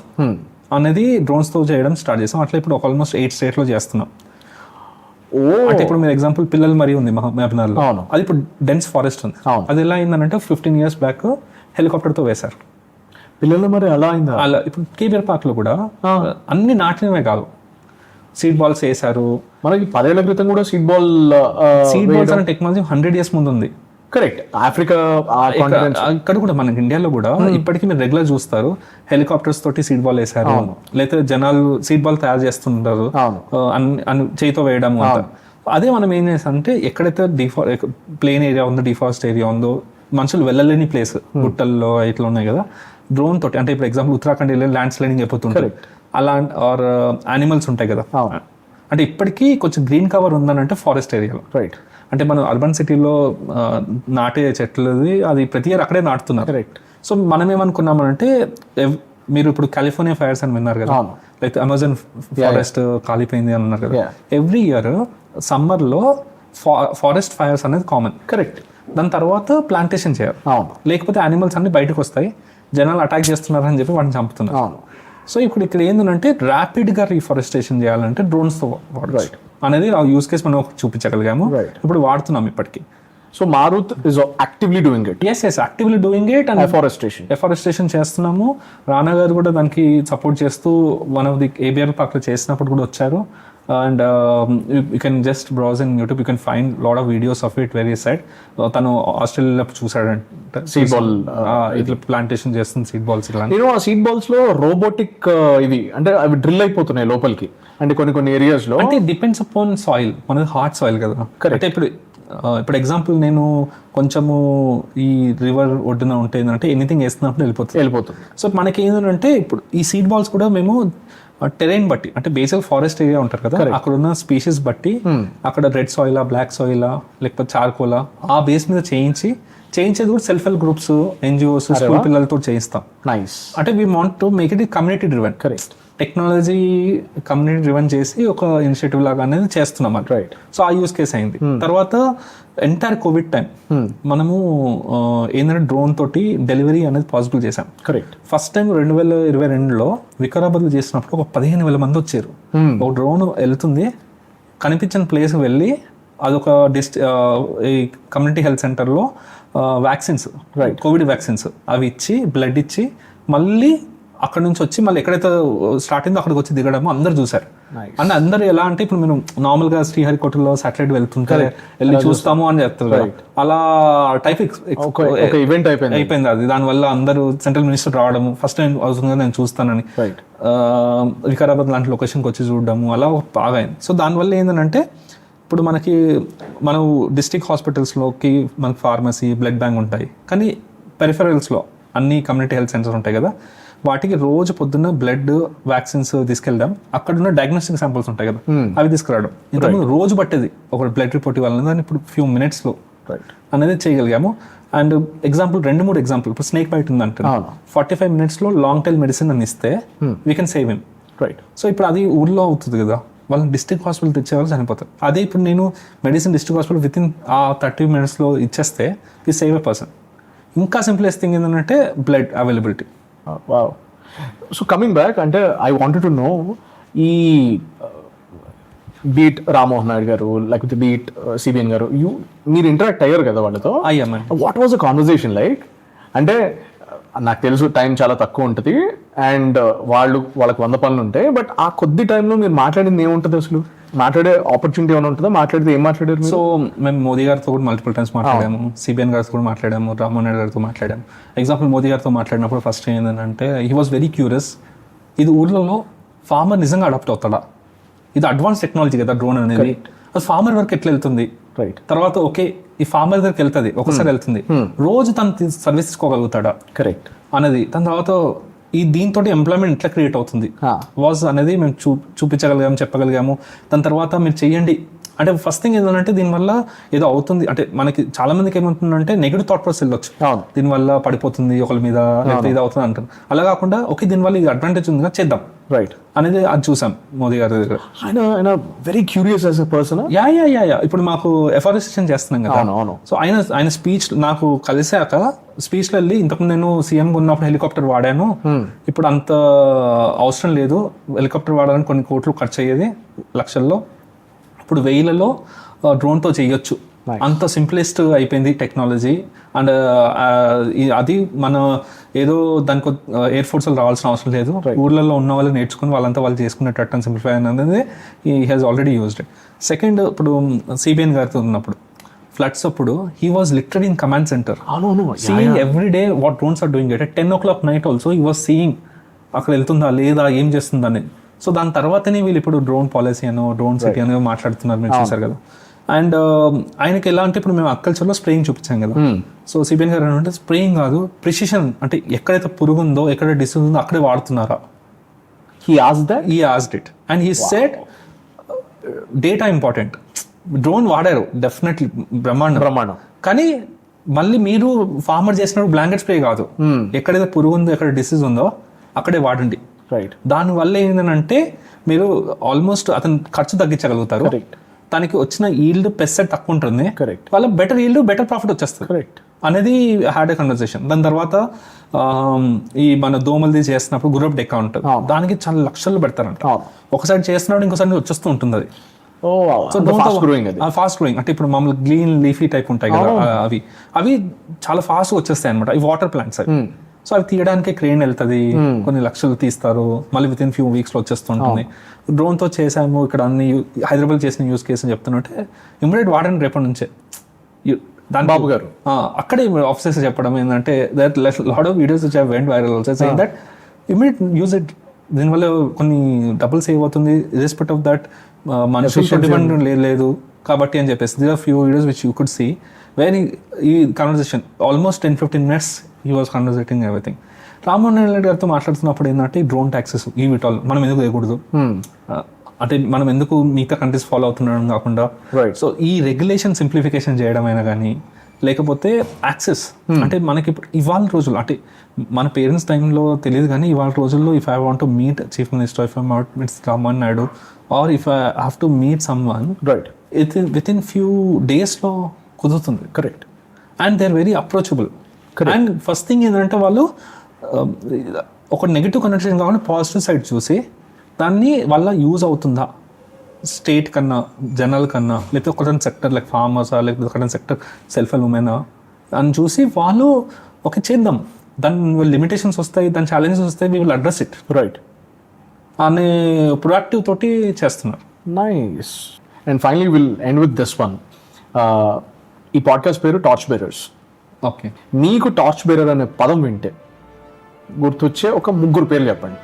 అనేది డ్రోన్స్తో చేయడం స్టార్ట్ చేసాం. అట్లా ఇప్పుడు ఆల్మోస్ట్ 8 స్టేట్లో చేస్తున్నాం. అంటే ఇప్పుడు మీరు ఎగ్జాంపుల్ పిల్లలు మరీ ఉంది మహబూబ్నగర్లో, అది ఇప్పుడు డెన్స్ ఫారెస్ట్ ఉంది. అది ఎలా అయిందంటే 15 years బ్యాక్ హెలికాప్టర్తో వేశారు
పిల్లలు. మరి అలా అయిందా?
అలా ఇప్పుడు కేబీఆర్ పార్క్ లో కూడా అన్ని నాటినవే కాదు, సీడ్ బాల్స్ వేశారు.
మనకి 10 ఏళ్ల క్రితం కూడా సీడ్ బాల్స్
అనే టెక్నాలజీ 100 years ముందు ఉంది.
కరెక్ట్. ఆఫ్రికా
ఇక్కడ కూడా మనకి ఇండియాలో కూడా ఇప్పటికీ మీరు రెగ్యులర్ చూస్తారు, హెలికాప్టర్స్ తోటి సీడ్ బాల్ వేశారు, లేకపోతే జనాలు సీడ్ బాల్ తయారు చేస్తుంటారు చేతితో వేయడం. అదే మనం ఏం చేస్తాం అంటే ఎక్కడైతే ప్లేన్ ఏరియా ఉందో, డిఫారెస్ట్ ఏరియా ఉందో, మనుషులు వెళ్ళలేని ప్లేస్ గుట్టల్లో ఇట్లా ఉన్నాయి కదా, డ్రోన్ తోటి, అంటే ఇప్పుడు ఎగ్జాంపుల్ ఉత్తరాఖండ్ వెళ్ళి ల్యాండ్ స్లైడింగ్ అయిపోతుంటారు అలా, ఆర్ యానిమల్స్ ఉంటాయి కదా. అంటే ఇప్పటికీ కొంచెం గ్రీన్ కవర్ ఉందని అంటే ఫారెస్ట్ ఏరియాలో.
రైట్.
అంటే మనం అర్బన్ సిటీలో నాటే చెట్లది అది ప్రతి ఇయర్ అక్కడే నాటుతున్నారు.
కరెక్ట్.
సో మనం ఏమనుకున్నామంటే, మీరు ఇప్పుడు కాలిఫోర్నియా ఫైర్స్ అని విన్నారు కదా, లేకపోతే అమెజాన్ ఫారెస్ట్ కాలిపోయింది అని అన్నారు కదా. ఎవ్రీ ఇయర్ సమ్మర్లో ఫారెస్ట్ ఫైర్స్ అనేది కామన్.
కరెక్ట్.
దాని తర్వాత ప్లాంటేషన్ చేయాలి, లేకపోతే యానిమల్స్ అన్ని బయటకు వస్తాయి, జనాలు అటాక్ చేస్తున్నారు అని చెప్పి వాటిని చంపుతున్నారు. సో ఇప్పుడు ఇక్కడ ఏంటంటే ర్యాపిడ్గా రీఫారెస్టేషన్ చేయాలంటే డ్రోన్స్తో వాడచ్చు అనేది ఆ యూస్ కేస్ మనం చూపించగలిగాము. ఇప్పుడు వాడుతున్నాం ఇప్పటికీ.
So Marut is actively doing it.
Yes actively doing it. And afforestation చేస్తున్నాము. రానా గారు కూడా దానికి సపోర్ట్ చేస్తూ వన్ ఆఫ్ ది ఏబిఆర్ పార్క్లో చేసినప్పుడు కూడా వచ్చారు. And you can just browse in YouTube, you can find lot of videos of it very side. తను ఆస్ట్రేలియాలో చూసాడంటే సీడ్ బాల్ ఇట్లా ప్లాంటేషన్ చేస్తుంది సీడ్ బాల్స్. ఇలా
నేను ఆ సీడ్ బాల్స్ లో రోబోటిక్ ఇవి అంటే అవి డ్రిల్ అయిపోతున్నాయి లోపలికి, అంటే కొన్ని ఏరియాస్ లో.
అంటే డిపెండ్స్ అపాన్ సాయిల్, మనది హార్డ్ సాయిల్ కదా. అంటే ఇప్పుడు ఎగ్జాంపుల్ నేను కొంచెము ఈ రివర్ ఒడ్డున ఉంటే ఏంటంటే ఎనీథింగ్ వేస్తున్నప్పుడు వెళ్ళిపోతుంది. సో మనకి ఏంటంటే ఇప్పుడు ఈ సీడ్ బాల్స్ కూడా మేము టెరైన్ బట్టి, అంటే బేసిక్ ఫారెస్ట్ ఏరియా ఉంటారు కదా, అక్కడ ఉన్న స్పీషీస్ బట్టి అక్కడ రెడ్ సాయిలా, బ్లాక్ సాయిలా, లేకపోతే చార్కోలా, ఆ బేస్ మీద చేయించేది కూడా self help groups, NGOs, school పిల్లలతో చేయిస్తాం. అంటే we want to make it community driven. Correct. Technology community driven చేసి ఒక ఇనిషియేటివ్ లాగా అనేది చేస్తున్నాం. రైట్. సో ఆ యూస్ కేస్ అయింది. తర్వాత ఎంటైర్ కోవిడ్ టైం మనము ఏంటంటే డ్రోన్ తోటి డెలివరీ అనేది పాసిబుల్ చేసాం. కరెక్ట్. ఫస్ట్ టైం 2022లో వికారాబాద్లో చేసినప్పుడు ఒక 15,000 మంది వచ్చారు. ఒక డ్రోన్ వెళ్తుంది, కనిపించిన ప్లేస్ వెళ్ళి అదొక ఈ కమ్యూనిటీ హెల్త్ సెంటర్లో వ్యాక్సిన్స్, కోవిడ్ వ్యాక్సిన్స్ అవి ఇచ్చి, బ్లడ్ ఇచ్చి, మళ్ళీ అక్కడ నుంచి వచ్చి మళ్ళీ ఎక్కడైతే స్టార్ట్ అయిందో అక్కడికి వచ్చి దిగడము అందరు చూసారు. అంటే అందరు ఎలా అంటే ఇప్పుడు మేము నార్మల్ గా శ్రీహరికోటలో సాటిలైట్ వెళ్తుంటే వెళ్ళి చూస్తాము అని చెప్తారు, అలా టైప్
ఈవెంట్
అయిపోయింది అది. దానివల్ల అందరూ సెంట్రల్ మినిస్టర్ రావడము, ఫస్ట్ టైం అవుతుంది నేను చూస్తానని వికారాబాద్ లాంటి లొకేషన్కి వచ్చి చూడడము, అలా బాగా అయింది. సో దానివల్ల ఏంటంటే ఇప్పుడు మనం డిస్ట్రిక్ట్ హాస్పిటల్స్లోకి మనకి ఫార్మసీ, బ్లడ్ బ్యాంక్ ఉంటాయి, కానీ పెరిఫెరల్స్లో అన్ని కమ్యూనిటీ హెల్త్ సెంటర్స్ ఉంటాయి కదా, వాటికి రోజు పొద్దున్న బ్లడ్, వ్యాక్సిన్స్ తీసుకెళ్ళడం, అక్కడ ఉన్న డయాగ్నోస్టిక్ శాంపుల్స్ ఉంటాయి కదా అవి తీసుకురావడం. ఇంతకుముందు రోజు పట్టేది ఒక బ్లడ్ రిపోర్ట్ ఇవ్వాలని, దాన్ని ఇప్పుడు ఫ్యూ మినిట్స్లో అనేది చేయగలిగాము. అండ్ ఎగ్జాంపుల్ 2-3 ఎగ్జాంపుల్, ఇప్పుడు స్నేక్ బైట్ ఉందంటే 45 minutesలో లాంగ్ టైల్ మెడిసిన్ అని ఇస్తే we can save him. Right. So ఇప్పుడు అది ఊర్లో అవుతుంది కదా, వాళ్ళని డిస్ట్రిక్ట్ హాస్పిటల్ తెచ్చేవాళ్ళు చనిపోతారు. అదే ఇప్పుడు నేను medicine district hospital with in 30 minutesలో ఇచ్చేస్తే వి సేవ్ ఎ పర్సన్. ఇంకా సింప్లెస్ట్ థింగ్ ఏంటంటే blood availability.
Wow. So coming back, అంటే ఐ వాంటెడ్ టు నో, ఈ బీట్ రామ్మోహన్ నాయుడు గారు లేకపోతే బీట్ CBN గారు, మీరు ఇంటరాక్ట్ అయ్యారు కదా వాళ్ళతో.
అయ్యామండి.
What was the conversation like? అంటే నాకు తెలుసు టైం చాలా తక్కువ ఉంటుంది అండ్ వాళ్ళకి 100 పనులు ఉంటాయి, బట్ ఆ కొద్ది టైంలో మీరు మాట్లాడింది ఏముంటుంది అసలు? మాట్లాడే ఆపర్చునిటీ ఏమైనా ఉంటుందా? మాట్లాడితే ఏం మాట్లాడారు?
సో మేము మోదీ గారితో కూడా మల్టిపుల్ టైమ్స్ మాట్లాడాము, సిబిఎన్ గారితో కూడా మాట్లాడాము, రామ్మోహన్ నాయుడు గారితో మాట్లాడాము. ఎగ్జాంపుల్ మోదీ గారితో మాట్లాడినప్పుడు ఫస్ట్ ఏంటంటే హీ వాస్ వెరీ క్యూరియస్, ఇది ఊర్లలో ఫార్మర్ నిజంగా అడాప్ట్ అవుతాడా, ఇది అడ్వాన్స్ టెక్నాలజీ కదా డ్రోన్ అనేది, అది ఫార్మర్ వరకు ఎట్లా వెళ్తుంది,
రైట్,
తర్వాత ఓకే ఈ ఫార్మర్ దగ్గరికి వెళ్తుంది ఒకసారి వెళ్తుంది, రోజు తను సర్వీస్ తీసుకోగలుగుతాడా,
కరెక్ట్
అనేది. దాని తర్వాత ఈ దీంతో ఎంప్లాయ్మెంట్ ఎట్లా క్రియేట్ అవుతుంది వాజ్ అనేది మేము చూపించగలిగాము, చెప్పగలిగాము. దాని తర్వాత మీరు చెయ్యండి అంటే ఫస్ట్ థింగ్ ఏంటంటే దీనివల్ల ఏదో అవుతుంది అంటే మనకి చాలా మందికి ఏమవుతుందంటే నెగిటివ్ థాట్ ప్రాసెస్ వెళ్ళొచ్చు, దీనివల్ల పడిపోతుంది ఒకరి మీద లేకపోతే ఇది అవుతుంది అంటారు. అలా కాకుండా ఓకే దీనివల్ల ఇది అడ్వాంటేజ్ ఉంది కదా చేద్దాం, రైట్ అనేది అది చూసాం మోదీ గారి దగ్గర.
ఆయన very curious as a person.
Yeah ఇప్పుడు మాకు ఎఫారెస్టేషన్ చేస్తున్నాం కదా, సో ఆయన స్పీచ్ నాకు కలిసాక స్పీచ్లో వెళ్ళి ఇంతకుముందు నేను సీఎం ఉన్నప్పుడు హెలికాప్టర్ వాడాను, ఇప్పుడు అంత అవసరం లేదు, హెలికాప్టర్ వాడాలని కొన్ని కోట్లు ఖర్చు అయ్యేది లక్షల్లో, ఇప్పుడు 1000లలో డ్రోన్తో చేయొచ్చు, అంత సింప్లెస్ట్ అయిపోయింది టెక్నాలజీ. అండ్ అది మన ఏదో దానికి ఎయిర్ ఫోర్స్లో రావాల్సిన అవసరం లేదు, ఊర్లలో ఉన్న వాళ్ళు నేర్చుకుని వాళ్ళంతా వాళ్ళు చేసుకునేటట్టు సింప్లిఫై అనేది he has already used. Second ఇప్పుడు సిబిఎన్ గారితో ఉన్నప్పుడు ఫ్లడ్స్ అప్పుడు he was literally in command center, seeing every day what drones are doing. at 10 o'clock night also he was seeing అక్కడ వెళ్తుందా లేదా ఏం చేస్తుందా అనేది. సో దాని తర్వాతనే వీళ్ళు ఇప్పుడు డ్రోన్ పాలసీ అనో డ్రోన్ సిటీ అనో మాట్లాడుతున్నారు, మీరు చూసారు కదా. అండ్ ఆయనకి ఎలా అంటే ఇప్పుడు మేము అక్కల్చర్లో స్ప్రేయింగ్ చూపించాం కదా, సో సిబిఎన్ గారు అంటే స్ప్రేయింగ్ కాదు ప్రిసిషన్, అంటే ఎక్కడైతే పురుగు ఉందో ఎక్కడ డిసీజ్ ఉందో అక్కడే వాడుతున్నారా,
he
asked it and he said data important. Drone వాడారు డెఫినెట్లీ బ్రహ్మాండం, కానీ మళ్ళీ మీరు ఫార్మర్ చేసినప్పుడు బ్లాంకెట్ స్ప్రే కాదు, ఎక్కడైతే పురుగు ఉందో ఎక్కడ డిసీజ్ ఉందో అక్కడే వాడండి, రైట్. దానివల్ల ఏంటంటే మీరు ఆల్మోస్ట్ అతను ఖర్చు తగ్గించగలుగుతారు, దానికి వచ్చిన ఈల్డ్ పెస్ట్ తక్కువ ఉంటుంది, వాళ్ళ బెటర్ ఈల్డ్ బెటర్ ప్రాఫిట్ వచ్చేస్తుంది అనేది హ్యాడ్ ఏ కన్వర్సేషన్. దాని తర్వాత ఈ మన దోమలది చేస్తున్నప్పుడు గుర్రప్ డెక్క ఉంటుంది, దానికి చాలా లక్షలు పెడతారంట, ఒకసారి చేస్తున్నాడు ఇంకోసారి వచ్చేస్తూ ఉంటుంది అది. సో ఫాస్ట్ గ్రోయింగ్ అంటే ఇప్పుడు మామూలు గ్రీన్ లీఫీ టైప్ ఉంటాయి కదా, అవి చాలా ఫాస్ట్ వచ్చేస్తాయి అనమాట, ఈ వాటర్ ప్లాంట్స్ అవి. సో అవి తీయడానికి క్రేన్ వెళ్తుంది, కొన్ని లక్షలు తీస్తారు, మళ్ళీ విత్ ఇన్ ఫ్యూ వీక్స్లో వచ్చేస్తుంటుంది. డ్రోన్తో చేసాము ఇక్కడ అన్ని హైదరాబాద్ చేసిన యూస్ కేసు అని చెప్తున్నట్టే ఇమ్మీడియట్ వాడండి రేపటి నుంచే. దాని బాబు గారు అక్కడే ఆఫీసర్స్ చెప్పడం ఏంటంటే that lot of videos which have went viral also saying that immediate use it, దీనివల్ల కొన్ని డబ్బులు సేవ్ అవుతుంది, ఇర్రెస్పెక్ట్ ఆఫ్ దట్ మనుషులతో డిమాండ్ లేదు కాబట్టి అని చెప్పేసి. There are few videos which you could see where ఈ conversation almost 10-15 minutes he was conversating everything. Rammohan Naidu గారితో మాట్లాడుతున్నప్పుడు ఏంటంటే డ్రోన్ ట్యాక్సెస్ ఈ విటాల్ మనం ఎందుకు వేయకూడదు, అంటే మనం ఎందుకు మిగతా కంట్రీస్ ఫాలో అవుతున్నాం కాకుండా, సో ఈ రెగ్యులేషన్ సింప్లిఫికేషన్ చేయడమైనా కానీ లేకపోతే యాక్సెస్ అంటే మనకి ఇప్పుడు ఇవాళ రోజులు అంటే మన పేరెంట్స్ టైంలో తెలియదు కానీ ఇవాళ రోజుల్లో if I want to meet chief minister, if I want meet Rammohan Naidu or if I have to meet someone, within few డేస్లో కుదురుతుంది, correct. And they are very approachable. And first thing ఏంటంటే వాళ్ళు ఒక negative connection కాకుండా positive side చూసి దాన్ని వల్ల use అవుతుందా స్టేట్ కన్నా జనరల్ కన్నా, లేకపోతే ఒక సెక్టర్ లైక్ ఫార్మర్సా లేకపోతే ఒక సెక్టర్ సెల్ఫ్ హెల్ప్ ఉమెనా అని చూసి వాళ్ళు ఓకే చేద్దాం, దాని లిమిటేషన్స్ వస్తాయి, దాని ఛాలెంజెస్ వస్తాయి, we will address it, right అనే ప్రొయాక్టివ్ తోటి చేస్తున్నారు.
Nice. And finally will end with this one. ఈ పాడ్కాస్ట్ పేరు టార్చ్ బేరర్స్.
ఓకే,
మీకు టార్చ్ బేరర్ అనే పదం వింటే గుర్తొచ్చే ఒక 3 పేర్లు చెప్పండి.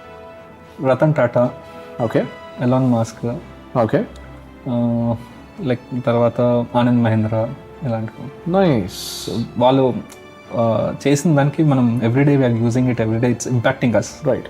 Ratan Tata,
okay,
Elon Musk,
okay,
like తర్వాత ఆనంద్ మహేంద్ర, ఇలాంటివి.
నైస్.
వాళ్ళు చేసిన దానికి మనం everyday we are using it, everyday it's impacting us,
right.